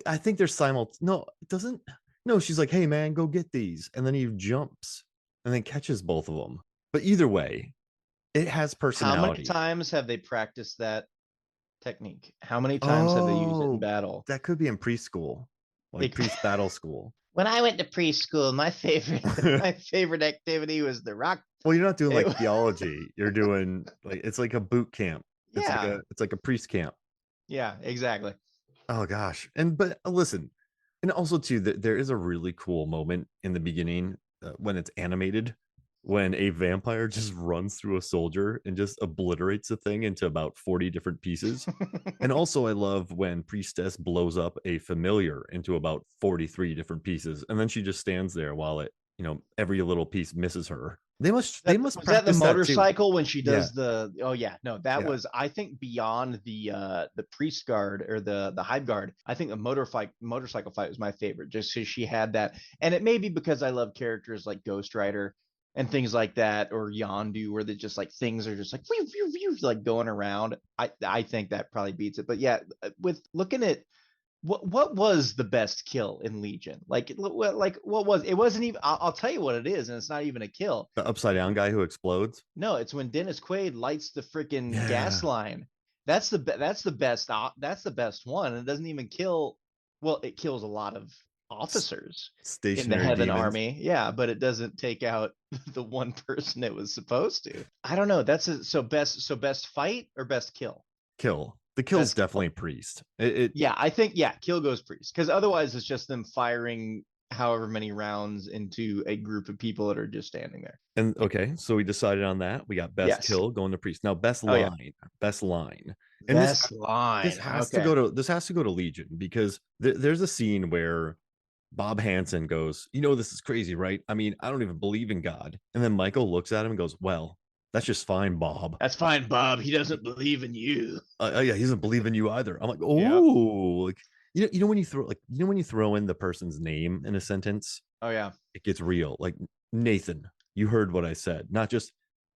I think they're simultaneous. No, it doesn't. No, she's like, "Hey, man, go get these," and then he jumps and then catches both of them. But either way, it has how many personality. times have they practiced that technique? How many times have they used it in Oh, battle? that could be in preschool, like It, priest battle school. when I went to preschool, my favorite my favorite activity was the rock. Well, you're not doing It, like theology. You're doing like it's like a boot camp. yeah, It's like a priest camp. yeah, exactly. Oh gosh. And but listen, and also too that there is a really cool moment in the beginning when it's animated when a vampire just runs through a soldier and just obliterates the thing into about 40 different pieces. And also I love when Priestess blows up a familiar into about 43 different pieces and then she just stands there while every little piece misses her. They must Was that the practice that too. motorcycle when she Yeah. does the? Oh yeah, no, that Yeah. was, I think, beyond the priest guard or the hive guard. I think the motorcycle fight was my favorite, just because she had that, and it may be because I love characters like Ghost Rider and things like that, or Yondu, where they just like things are just like like going around. I think that probably beats it. But yeah, with looking at what was the best kill in Legion? Like what was it? Wasn't even. I'll tell you what it is, and it's not even a kill. The upside down guy who explodes. No, it's when Dennis Quaid lights the freaking gas Yeah. line. That's the best. That's the best one. It doesn't even kill. Well, it kills a lot of officers in the Stationary Heaven demons. Army. Yeah, but it doesn't take out the one person it was supposed to. I don't know. So best fight or best kill? Kill. The kill's Best kill. definitely priest. It Yeah, I think, yeah, kill goes priest, because otherwise it's just them firing however many rounds into a group of people that are just standing there. and okay, so we decided on that. We got best Yes. kill going to priest. Now best Oh yeah. line, best line. And Best line. Okay. this has to go to Legion because there's a scene where Bob Hansen goes, this is crazy, right? I mean, I don't even believe in God. And then Michael looks at him and goes, well, that's just fine, Bob. That's fine, Bob. He doesn't believe in you. Yeah, he doesn't believe in you either. I'm like, Yeah. oh, like when you throw in the person's name in a sentence, Oh yeah. it gets real. Like Nathan, you heard what I said. Not just,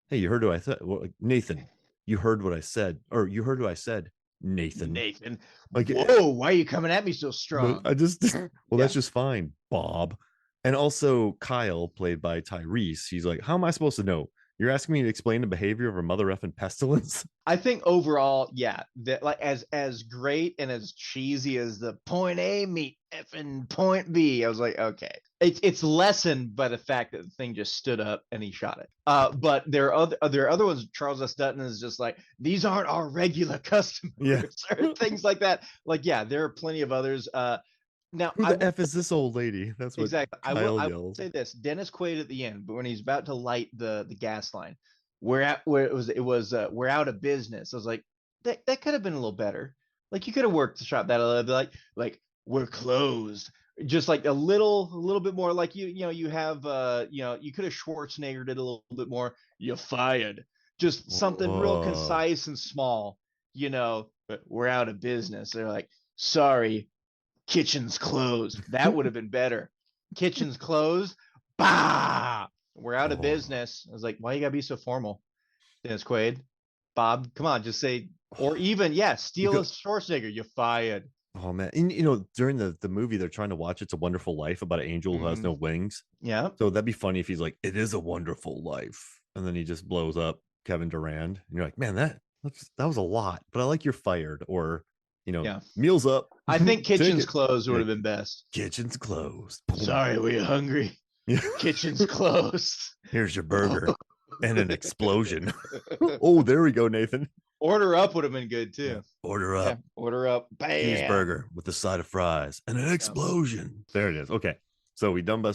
hey, you heard what I said. Well, like, Nathan, you heard what I said, or you heard what I said, Nathan. Nathan. Like, Whoa, why are you coming at me so strong? I just, well, Yeah. that's just fine, Bob. And also Kyle, played by Tyrese, he's like, how am I supposed to know? You're asking me to explain the behavior of a mother effing pestilence? I think overall, yeah, that like as great and as cheesy as the point A meet effing point B, I was like, okay, it's lessened by the fact that the thing just stood up and he shot it. But there are other ones. Charles S. Dutton is just like, these aren't our regular customers Yeah. or things like that. Like, yeah, there are plenty of others. Now Who I the will F is this old lady? That's what exactly. Kyle I will yells. say this: Dennis Quaid at the end, but when he's about to light the gas line, where we're out of business. I was like, that could have been a little better. Like you could have worked the shot that a little bit, like we're closed. Just like a little bit more. Like you have you could have Schwarzeneggered it a little bit more. You're fired. Just something real Whoa. concise and small. But we're out of business. They're like, sorry, kitchen's closed. That would have been better. Kitchen's closed. Bah! We're out of Oh. business. I was like, why you gotta be so formal, Dennis Quaid? Bob, come on, just say, or even, yeah, You steal a go. Schwarzenegger. You're fired. Oh man. And you know, during the movie, they're trying to watch It's a Wonderful Life about an angel who has Mm, no wings. yeah. So that'd be funny if he's like, "It is a wonderful life," and then he just blows up Kevin Durand, and you're like, "Man, that was a lot." But I like you're fired, or Yeah. meals up, I think kitchen's ticket. closed would Yeah, have been best. kitchen's closed. Boom. Sorry, were you hungry? Yeah. Kitchen's closed. Here's your burger and an explosion. Oh, there we go, Nathan. Order up would have been good Yeah. too. Order Yeah. up Order up. Bam. cheeseburger with a side of fries and an Yeah. explosion. There it is. Okay. So we've done the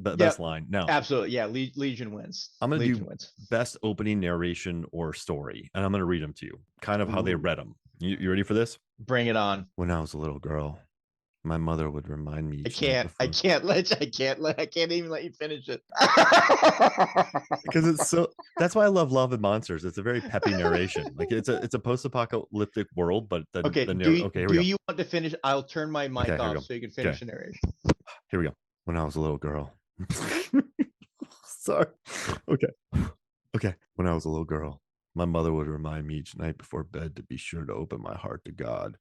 Yeah. best line. Now Absolutely. Yeah. Legion wins. I'm gonna Legion do wins. best opening narration or story, and I'm gonna read them to you, kind of how they Ooh. read them. You ready for this? Bring it on. When I was a little girl, my mother would remind me I each night can't. I before, can't let. I can't even let you finish it. because it's so. That's why I love Love and Monsters. It's a very peppy narration. Like it's a post-apocalyptic world, but Okay. the Do okay, here we do go. you want to finish? I'll turn my Okay, mic here we off go. so you can Okay, finish the narration. here we go. When I was a little girl. Sorry. Okay. Okay. When I was a little girl, my mother would remind me each night before bed to be sure to open my heart to God,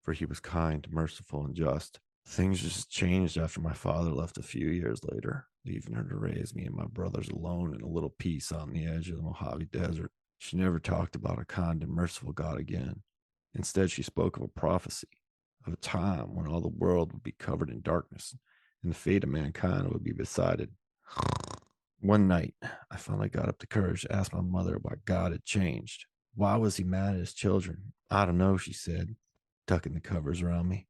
for he was kind, merciful, and just. Things just changed after my father left a few years later, leaving her to raise me and my brothers alone in a little piece on the edge of the Mojave Desert. She never talked about a kind and merciful God again. Instead, she spoke of a prophecy, of a time when all the world would be covered in darkness and the fate of mankind would be decided. One night, I finally got up the courage to ask my mother why God had changed. Why was he mad at his children? I don't know, she said, tucking the covers around me.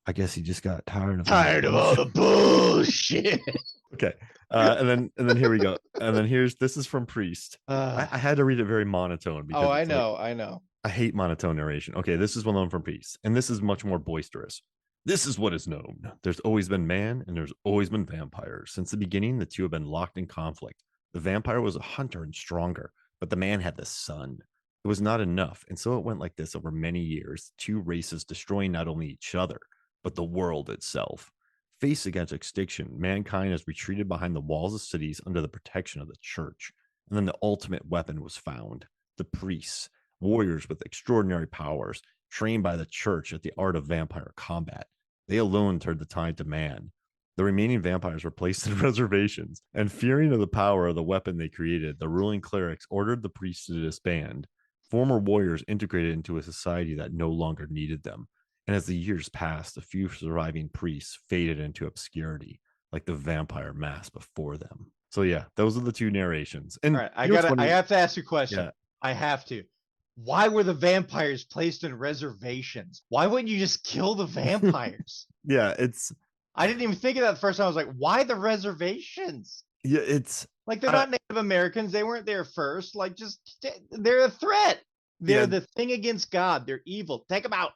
I guess he just got tired of all the Tired of all bullshit. the bullshit. Okay. And then here we go. And then this is from Priest. I had to read it very monotone Oh, because I it's like know. I know. I hate monotone narration. Okay, this is one of from Priest, and this is much more boisterous. This is what is known. There's always been man, and there's always been vampires. Since the beginning, the two have been locked in conflict. The vampire was a hunter and stronger, but the man had the sun. It was not enough, and so it went like this over many years. Two races destroying not only each other, but the world itself. Faced against extinction, mankind has retreated behind the walls of cities under the protection of the church. And then the ultimate weapon was found: the priests, warriors with extraordinary powers, trained by the church at the art of vampire combat. They alone turned the tide to man. The remaining vampires were placed in reservations, and fearing of the power of the weapon they created, the ruling clerics ordered the priests to disband. Former warriors integrated into a society that no longer needed them. And as the years passed, a few surviving priests faded into obscurity, like the vampire mask before them. So yeah, those are the two narrations. All And right. you know what's I funny? have to ask you a question. Yeah, I have to. Why were the vampires placed in reservations? Why wouldn't you just kill the vampires? yeah, it's I didn't even think of that the first time. I was like, why the reservations? yeah, it's Like they're uh, not Native Americans. They weren't there first. Like just they're a threat. They're yeah. the thing against God. They're evil. Take them out.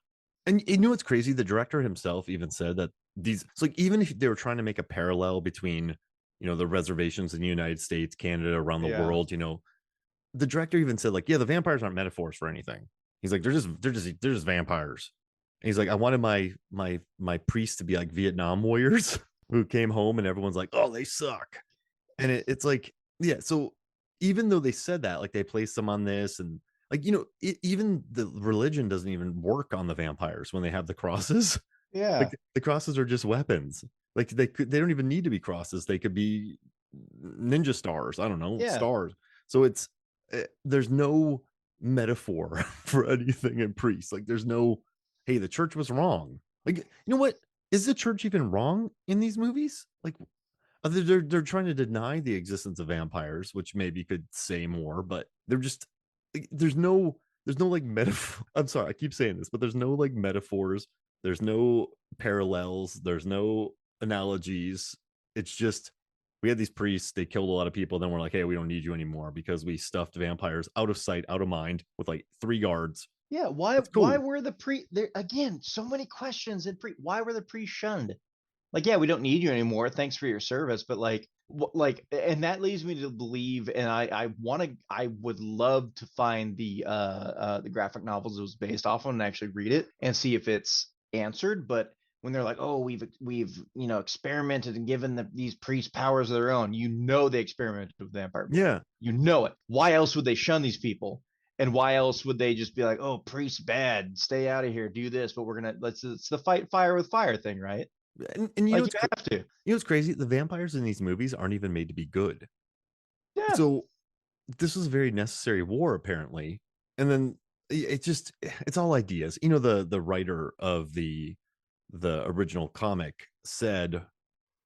And you know what's crazy? The director himself even said that these, it's like, even if they were trying to make a parallel between, the reservations in the United States, Canada, around the Yeah. world, the director even said, like, yeah, the vampires aren't metaphors for anything. He's like, they're just vampires. And he's like, I wanted my priests to be like Vietnam warriors who came home and everyone's like, oh, they suck. And it's like, yeah. So even though they said that, like, they placed them on this, and like, even the religion doesn't even work on the vampires when they have the crosses. Yeah. Like, the crosses are just weapons. Like, they don't even need to be crosses. They could be ninja stars. I don't know, Yeah. stars. So there's no metaphor for anything in Priest. Like there's no, hey, the church was wrong. Like, you know what? Is the church even wrong in these movies? Like they're trying to deny the existence of vampires, which maybe could say more, but they're just like, there's no like metaphor. I'm sorry, I keep saying this, but there's no like metaphors, there's no parallels, there's no analogies. It's just we had these priests, they killed a lot of people, then we're like, hey, we don't need you anymore because we stuffed vampires out of sight, out of mind with like 3 guards. Yeah, It's why cool. were the pre there again, so many questions in pre why were the priests shunned? Like, yeah, we don't need you anymore. Thanks for your service, but like, and that leads me to believe, and I would love to find the graphic novels it was based off on and actually read it and see if it's answered. But when they're like, oh, we've experimented and given these priests powers of their own, they experimented with vampire blood. Yeah. You know it. Why else would they shun these people? And why else would they just be like, oh, priests bad, stay out of here, do this, but we're gonna let's it's the fight fire with fire thing, right? And Like you have to. what's crazy? The vampires in these movies aren't even made to be good. Yeah. So this was a very necessary war, apparently. And then it's all ideas. The writer of the original comic said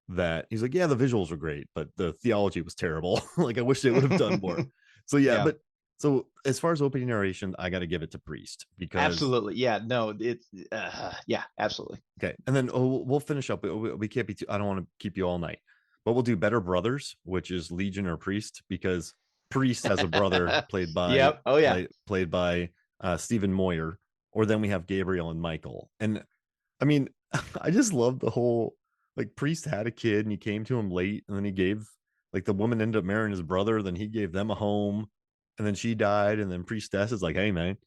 that he's like, yeah, the visuals were great, but the theology was terrible. Like I wish they would have done more. So yeah, Yeah. but so as far as opening narration, I got to give it to Priest because Absolutely. Yeah. No, it's yeah, absolutely. okay, and then we'll finish up. We can't be too. I don't want to keep you all night, but we'll do Better Brothers, which is Legion or Priest, because Priest has a brother Yep. Oh yeah. played by Stephen Moyer, or then we have Gabriel and Michael. And I mean, I just love the whole like Priest had a kid and he came to him late, and then he gave like the woman ended up marrying his brother, then he gave them a home, and then she died, and then Priestess is like, hey man.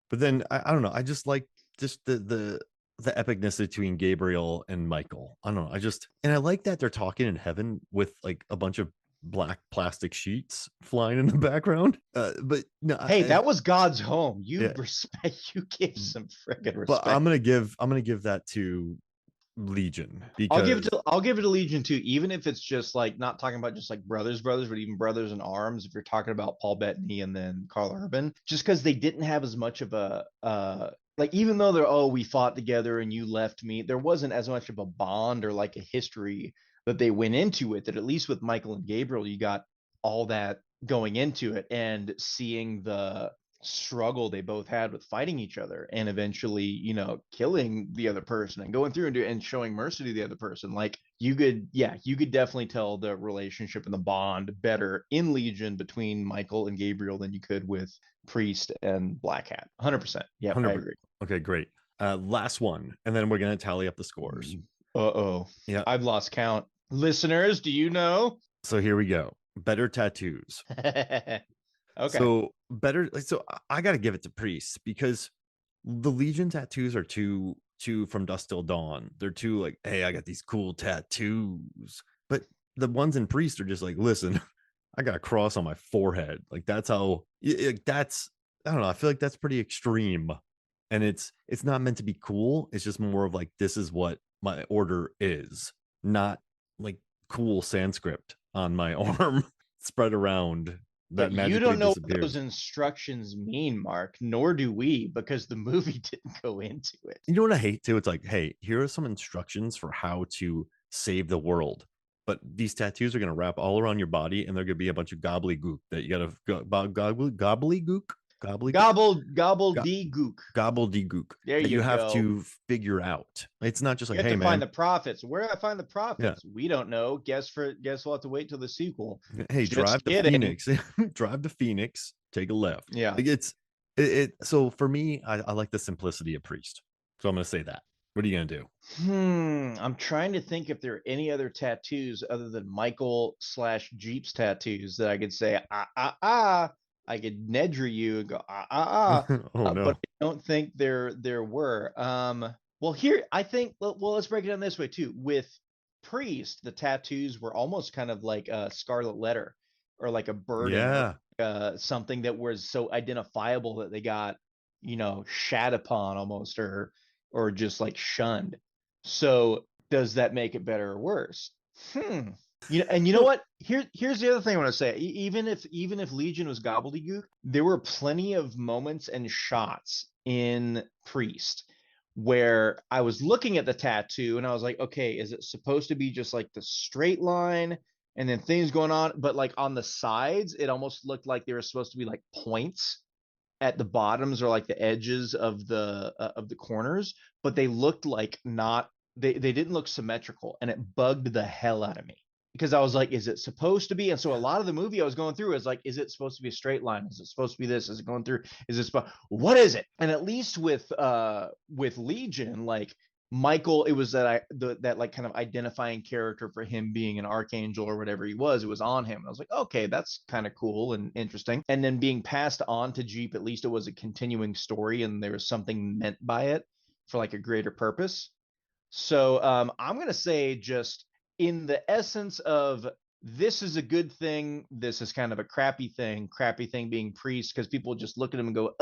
But then I don't know, I just like just the epicness between Gabriel and Michael. I don't know. I like that they're talking in heaven with like a bunch of black plastic sheets flying in the background. But no, Hey, that was God's home. You yeah, respect. You give some freaking but I'm respect. gonna give that to Legion because I'll give it a Legion too, even if it's just like not talking about just like brothers, but even brothers in arms. If you're talking about Paul Bettany and then Carl Urban, just because they didn't have as much of a like, even though they're, oh, we fought together and you left me, there wasn't as much of a bond or like a history that they went into it. That at least with Michael and Gabriel, you got all that going into it and seeing the struggle they both had with fighting each other and eventually, killing the other person and going through and showing mercy to the other person. Like you could definitely tell the relationship and the bond better in Legion between Michael and Gabriel than you could with Priest and Black Hat. 100%. Yep, I 100%. agree. Okay, great. Last one, and then we're gonna tally up the scores. Uh-oh. Yeah. I've lost count. Listeners, do you know? So here we go. Better tattoos. Okay. So better. So I got to give it to Priest because the Legion tattoos are too from dusk till dawn. They're too like, hey, I got these cool tattoos. But the ones in Priest are just like, listen, I got a cross on my forehead. Like that's how. That's I don't know. I feel like that's pretty extreme, and it's not meant to be cool. It's just more of like this is what my order is, not like cool Sanskrit on my arm spread around But that you magically don't know what those disappears. instructions mean, Mark, nor do we, because the movie didn't go into it. You know what I hate too? It's like, hey, here are some instructions for how to save the world. But these tattoos are going to wrap all around your body, and they're going to be a bunch of gobbledygook that you got to gobbledygook, Gobble go, dee gook. gobbledygook There that you you have go. to figure out. It's not just You like, have hey, to find man, the prophets. Where do I find the yeah, prophets? We don't know. Guess we'll have to wait till the sequel. hey, drive Just to kidding. Phoenix, drive to Phoenix, take a left. Yeah. Like it. So for me, I like the simplicity of Priest. So I'm going to say that. What are you going to do? I'm trying to think if there are any other tattoos other than Michael/Jeep's tattoos that I could say, ah. I could nedry you and go, Oh but no. I don't think there were. Well, here I think. Well, let's break it down this way too. With Priest, the tattoos were almost kind of like a scarlet letter or like a burden or Yeah. something that was so identifiable that they got, shat upon almost or just like shunned. So does that make it better or worse? Hmm. You know Well, what? Here's the other thing I want to say. Even if Legion was gobbledygook, there were plenty of moments and shots in Priest where I was looking at the tattoo and I was like, okay, is it supposed to be just like the straight line and then things going on? But like on the sides, it almost looked like they were supposed to be like points at the bottoms or like the edges of the corners, but they looked like not they didn't look symmetrical, and it bugged the hell out of me because I was like, is it supposed to be? And so a lot of the movie I was going through is like, is it supposed to be a straight line? Is it supposed to be this? Is it going through? Is this what is it? And at least with Legion, like Michael, it was that like kind of identifying character for him being an archangel or whatever he was. It was on him. And I was like, okay, that's kind of cool and interesting. And then being passed on to Jeep, at least it was a continuing story and there was something meant by it for like a greater purpose. So I'm gonna say just in the essence of this is a good thing, this is kind of a crappy thing being priest because people just look at him and go,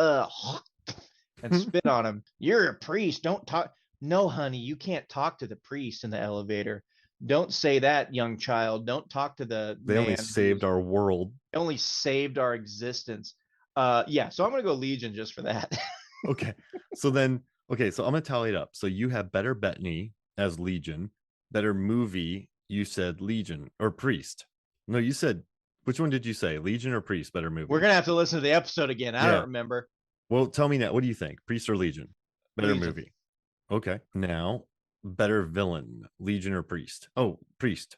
and spit on him. You're a priest. Don't talk. No, honey, you can't talk to the priest in the elevator. Don't say that, young child. Don't talk to the they only man saved who's our world. only saved our existence. Yeah, so I'm gonna go Legion just for that. Okay. So then, okay, so I'm gonna tally it up. So you have better Bettany as Legion, better movie. You said Legion or Priest. No, you said which one did you say? Legion or Priest? Better We're movie. gonna have to listen to the episode again. I don't Yeah. remember. Well, tell me now. What do you think? Priest or Legion? Better Legion. movie. Okay. Now, better villain, Legion or Priest? Oh, Priest.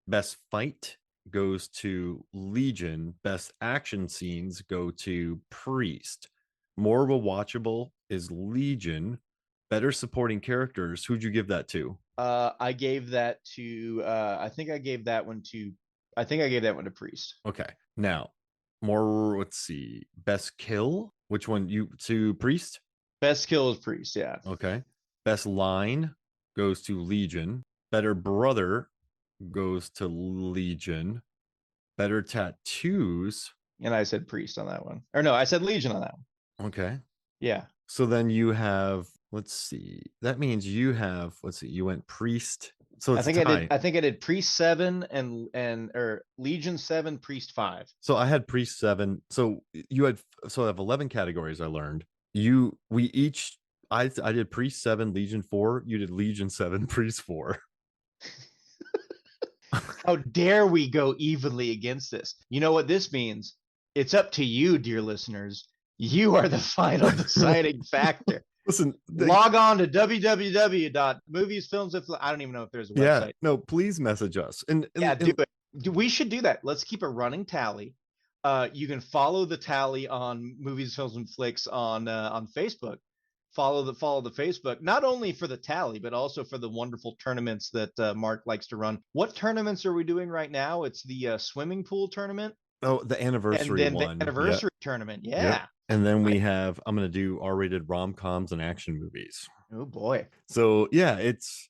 Best fight goes to Legion. Best action scenes go to Priest. More watchable is Legion. Better supporting characters. Who'd you give that to? I gave that to. I think I gave that one to. I think I gave that one to Priest. Okay. Now, more, let's see. Best kill. Which one? You to Priest? Best kill is Priest. Yeah. Okay. Best line goes to Legion. Better brother goes to Legion. Better tattoos. And I said Priest on that one. Or no, I said Legion on that one. Okay. Yeah. So then you have, let's see. That means you have, let's see, you went priest. So I it's a think I did. tie. I think I did Priest 7 and or Legion 7, Priest 5. So I had priest 7. So you had, so I have 11 categories I learned. We each, I did priest 7, Legion 4. You did Legion 7, priest 4. How dare we go evenly against this? You know what this means? It's up to you, dear listeners. You are the final deciding factor. Listen, Log on to www.moviesfilms. I don't even know if there's a yeah, website. no, please message us. Yeah, do it. We should do that. Let's keep a running tally. You can follow the tally on Movies, Films, and Flicks on Facebook. Follow the Facebook, not only for the tally, but also for the wonderful tournaments that Mark likes to run. What tournaments are we doing right now? It's the swimming pool tournament Oh, the and anniversary then the one. Yeah. anniversary tournament. Yep. Yeah. And then we have, I'm going to do R-rated rom-coms and action movies. Oh boy. So yeah, it's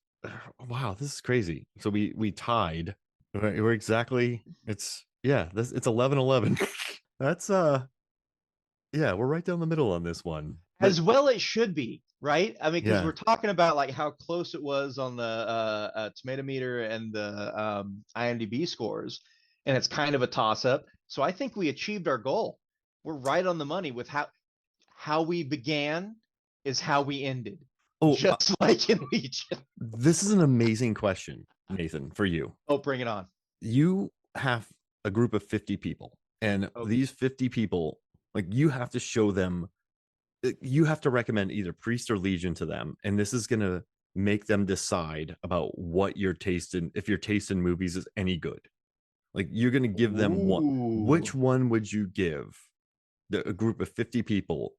wow, this is crazy. So we tied. We're exactly, it's yeah, this it's 11-11. That's yeah, we're right down the middle on this one. But As well it should be, right? I mean, because yeah. we're talking about like how close it was on the tomato meter and the IMDb scores, and it's kind of a toss up. So I think we achieved our goal. We're right on the money with how we began is how we ended, Oh, just like in Legion. this is an amazing question, Nathan, for you. Oh, bring it on. You have a group of 50 people, and Okay. these 50 people, like you have to show them, you have to recommend either priest or legion to them, and this is going to make them decide about what your taste in, if your taste in movies is any good. Like you're going to give them one. Which Ooh. one would you give a group of 50 people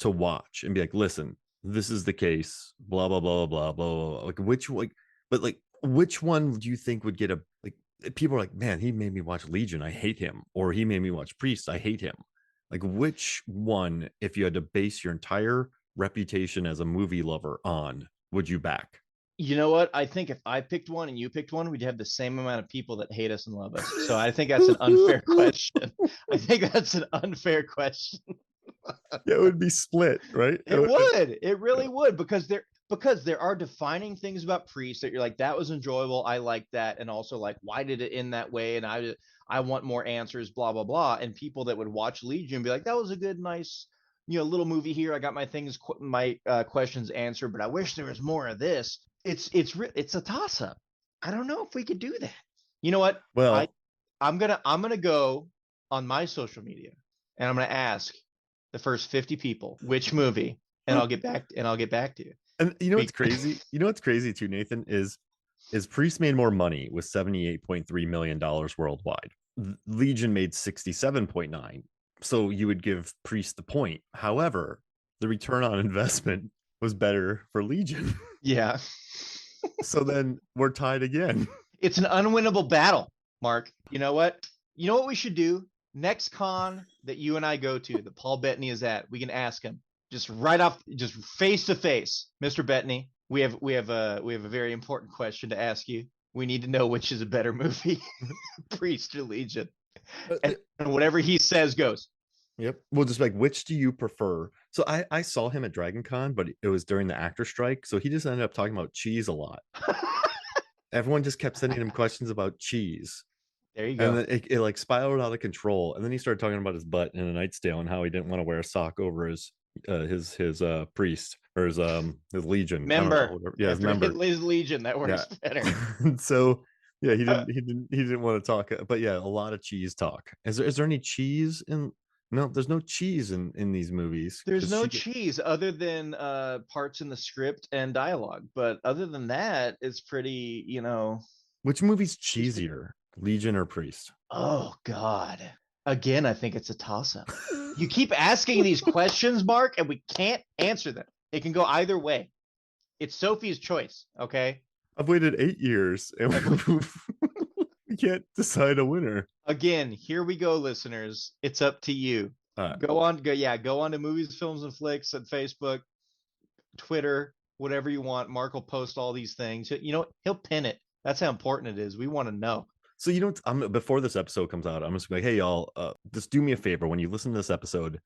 to watch and be like, listen, this is the case, blah blah blah blah blah blah. Like which, like, but like which one do you think would get a, like, people are like, man, he made me watch Legion, I hate him, or he made me watch Priest, I hate him. Like which one, if you had to base your entire reputation as a movie lover on, would you back? You know what? I think if I picked one and you picked one, we'd have the same amount of people that hate us and love us. So I think that's an unfair question. I think that's an unfair question. Yeah, it would be split, right? It would. It really would because because there are defining things about Priest that you're like, that was enjoyable. I like that. And also like, why did it end that way? And I want more answers, blah, blah, blah. And people that would watch Legion be like, that was a good, nice, little movie here. I got my things, my questions answered, but I wish there was more of this. It's a toss up. I don't know if we could do that. You know what? I, Well, I'm gonna go on my social media and I'm gonna ask the first 50 people which movie, and I'll get back to you. and you know what's crazy? You know what's crazy too, Nathan, is Priest made more money with $78.3 million worldwide. Legion made 67.9. So you would give Priest the point. However, the return on investment was better for Legion. Yeah. So then we're tied again. It's an unwinnable battle, Mark. You know what? You know what we should do? Next con that you and I go to, that Paul Bettany is at, we can ask him just right off, just face to face, Mr. Bettany. We have a very important question to ask you. We need to know which is a better movie, Priest or Legion, and whatever he says goes. Yep. Well, just like, which do you prefer? So I saw him at Dragon Con, but it was during the actor strike. So he just ended up talking about cheese a lot. Everyone just kept sending him questions about cheese. There you And go. then it like spiraled out of control. And then he started talking about his butt in a night's tale and how he didn't want to wear a sock over his priest or his legion. I don't know. Member Whatever. Yeah, his after member. his Legion, that Yeah. works better. And so yeah, he didn't want to talk. But yeah, a lot of cheese talk. Is there any cheese in? No, there's no cheese in these movies There's because no cheese other than parts in the script and dialogue, but other than that, it's pretty, which movie's pretty standard. cheesier, Legion or Priest? Oh God. Again, I think it's a toss-up. You keep asking these questions, Mark, and we can't answer them. It can go either way. It's Sophie's choice, okay? I've waited 8 years and we can't decide a winner. Again, here we go, listeners. It's up to you. Uh, Go on to Movies, Films, and Flicks at Facebook, Twitter, whatever you want. Mark will post all these things. He'll pin it. That's how important it is. We want to know. so I'm before this episode comes out, I'm just like, hey y'all, just do me a favor when you listen to this episode,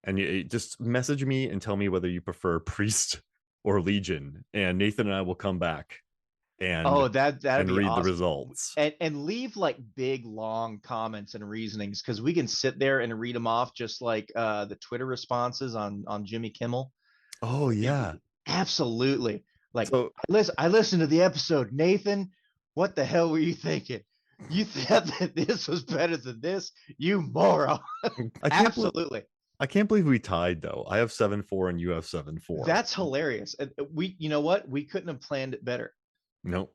and you just message me and tell me whether you prefer Priest or Legion, and Nathan and I will come back and Oh, that'd be read the awesome. results. And leave like big long comments and reasonings, because we can sit there and read them off just like the Twitter responses on Jimmy Kimmel. Oh yeah. Absolutely. Like, So I listened to the episode. Nathan, what the hell were you thinking? You thought that this was better than this? You moron. I can't believe Absolutely. I can't believe we tied though. I have 7-4 and you have 7-4. That's hilarious. You know what? We couldn't have planned it better. No.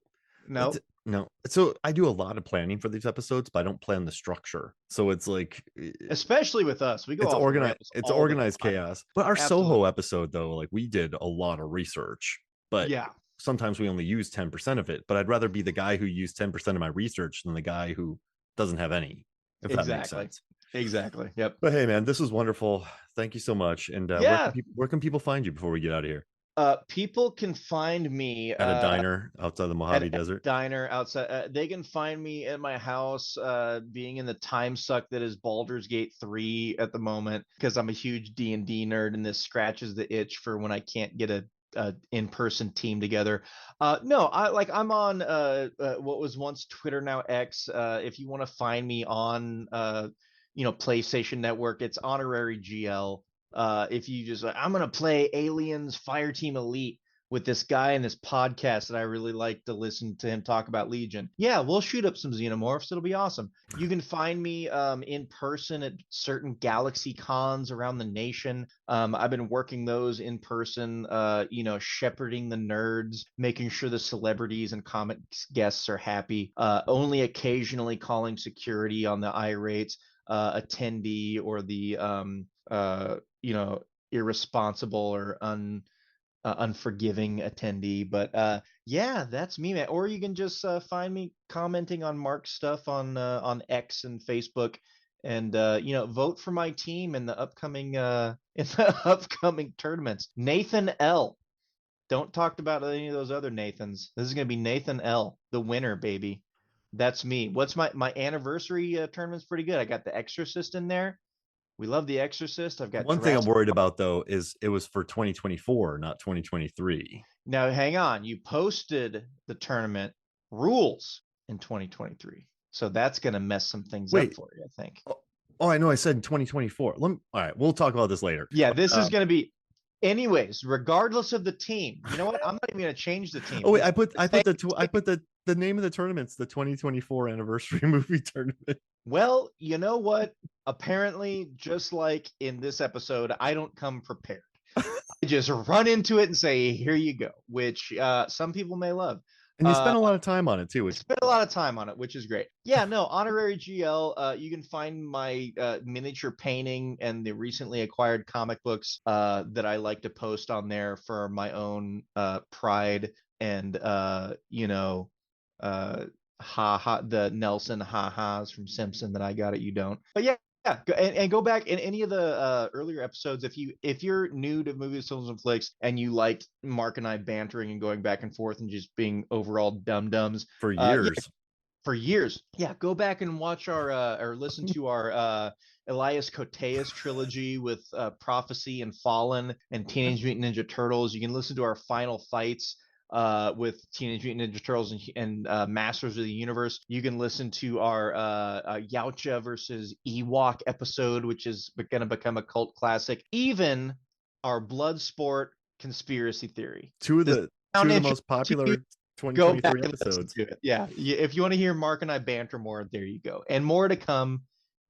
No. No. So I do a lot of planning for these episodes, but I don't plan the structure. So it's like Especially with us. We go it's off the organized rails it's all the organized time. chaos. But our Soho Absolutely. episode though, like we did a lot of research, but Yeah. sometimes we only use 10% of it. But I'd rather be the guy who used 10% of my research than the guy who doesn't have any, if that makes Exactly. sense. Exactly. Yep. But hey man, this was wonderful. Thank you so much. And Yeah. where can people find you before we get out of here? People can find me At a diner outside the Mojave at a Desert. diner outside. They can find me at my house, being in the time suck that is Baldur's Gate 3 at the moment, because I'm a huge D&D nerd, and this scratches the itch for when I can't get a in-person team together. No, I'm on what was once Twitter, now X. If you want to find me on PlayStation Network, it's honorary GL. If you just like, I'm gonna play Aliens Fireteam Elite with this guy in this podcast that I really like to listen to him talk about Legion. Yeah, we'll shoot up some xenomorphs. It'll be awesome. You can find me in person at certain Galaxy cons around the nation. I've been working those in person, shepherding the nerds, making sure the celebrities and comics guests are happy, only occasionally calling security on the irates attendee or the irresponsible or unforgiving attendee. But yeah, that's me, man. Or you can just find me commenting on Mark's stuff on X and Facebook, and vote for my team in the upcoming tournaments. Nathan L. Don't talk about any of those other Nathans. This is gonna be Nathan L, the winner, baby. That's me. What's my anniversary tournament's pretty good. I got the Exorcist in there. We love The Exorcist. I've got One thing I'm Jurassic. worried about though is it was for 2024, not 2023. Now, hang on. You posted the tournament rules in 2023. So that's going to mess some things up Wait, for you, I think. oh, oh, I know I said 2024. All right, we'll talk about this later. Yeah, But, this is going to be, anyways, regardless of the team. You know what? I'm not even going to change the team. oh wait, This I put the name of the tournament's the 2024 anniversary movie tournament. Well, you know what? Apparently, just like in this episode, I don't come prepared. I just run into it and say, "Here you go," which some people may love. And you Uh, spent a lot of time on it too, I which spent a lot of time on it, which is great. Yeah, no, honorary GL. You can find my miniature painting and the recently acquired comic books that I like to post on there for my own pride and uh, ha ha the Nelson ha ha's from Simpson that I got it, you don't. But yeah. Yeah, and go back in any of the earlier episodes. If you're new to movies, films, and flicks, and you liked Mark and I bantering and going back and forth and just being overall dum dums, for yeah, years. for years. Yeah, go back and watch our or listen to our Elias Koteas trilogy with Prophecy and Fallen and Teenage Mutant Ninja Turtles. You can listen to our final fights with Teenage Mutant Ninja Turtles and Masters of the Universe. You can listen to our Yautja versus Ewok episode, which is going to become a cult classic. Even our Bloodsport conspiracy theory. Two of This the most popular go back 2023 and listen episodes. to it. Yeah, if you want to hear Mark and I banter more, there you go, and more to come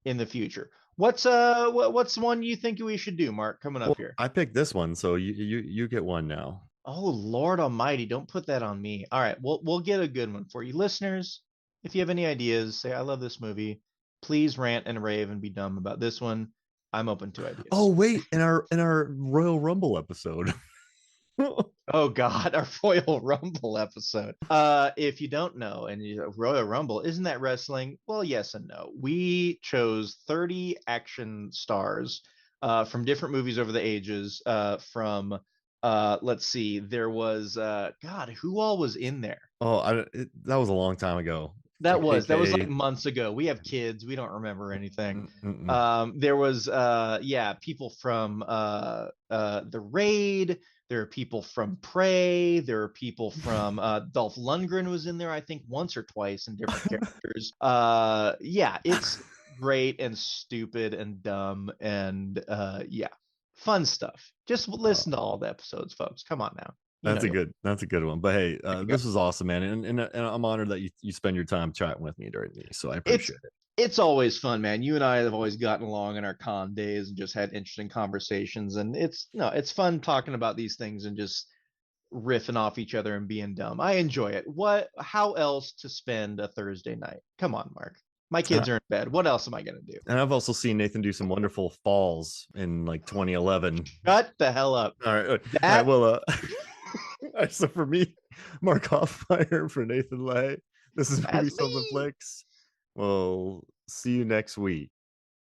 in the future. What's one you think we should do, Mark, coming Well, up here? I picked this one, so you get one now. Oh Lord Almighty, don't put that on me. All right, we'll get a good one for you, listeners. If you have any ideas, say I love this movie. Please rant and rave and be dumb about this one. I'm open to Oh ideas. wait, in our Royal Rumble episode. Oh God, our Royal Rumble episode. If you don't know, and Royal Rumble, isn't that wrestling? Well, yes and no. We chose 30 action stars from different movies over the ages. From let's see, there was God, who all was in there? That was a long time ago. It's That like was like AK. months ago. We have kids. We don't remember anything. Mm-mm. There was yeah, people from the Raid. There are people from Prey. There are people from Dolph Lundgren was in there, I think, once or twice in different characters. Yeah, it's great and stupid and dumb and yeah, fun stuff. Just listen to all the episodes, folks. Come on now. You know That's a good one. But hey, there you go. this was awesome, man, and I'm honored that you spend your time chatting with me during these. So I It's appreciate it. it's always fun, man. You and I have always gotten along in our con days and just had interesting conversations. And it's fun talking about these things and just riffing off each other and being dumb. I enjoy it. How else to spend a Thursday night? Come on, Mark. My And, kids are in bed. What else am I gonna do? and I've also seen Nathan do some wonderful falls in like 2011. Shut the hell up. All right. That Well, so for me, Mark Hoffmeyer, for Nathan Lay, this is that's Movie Films and me. Flicks. We'll see you next week.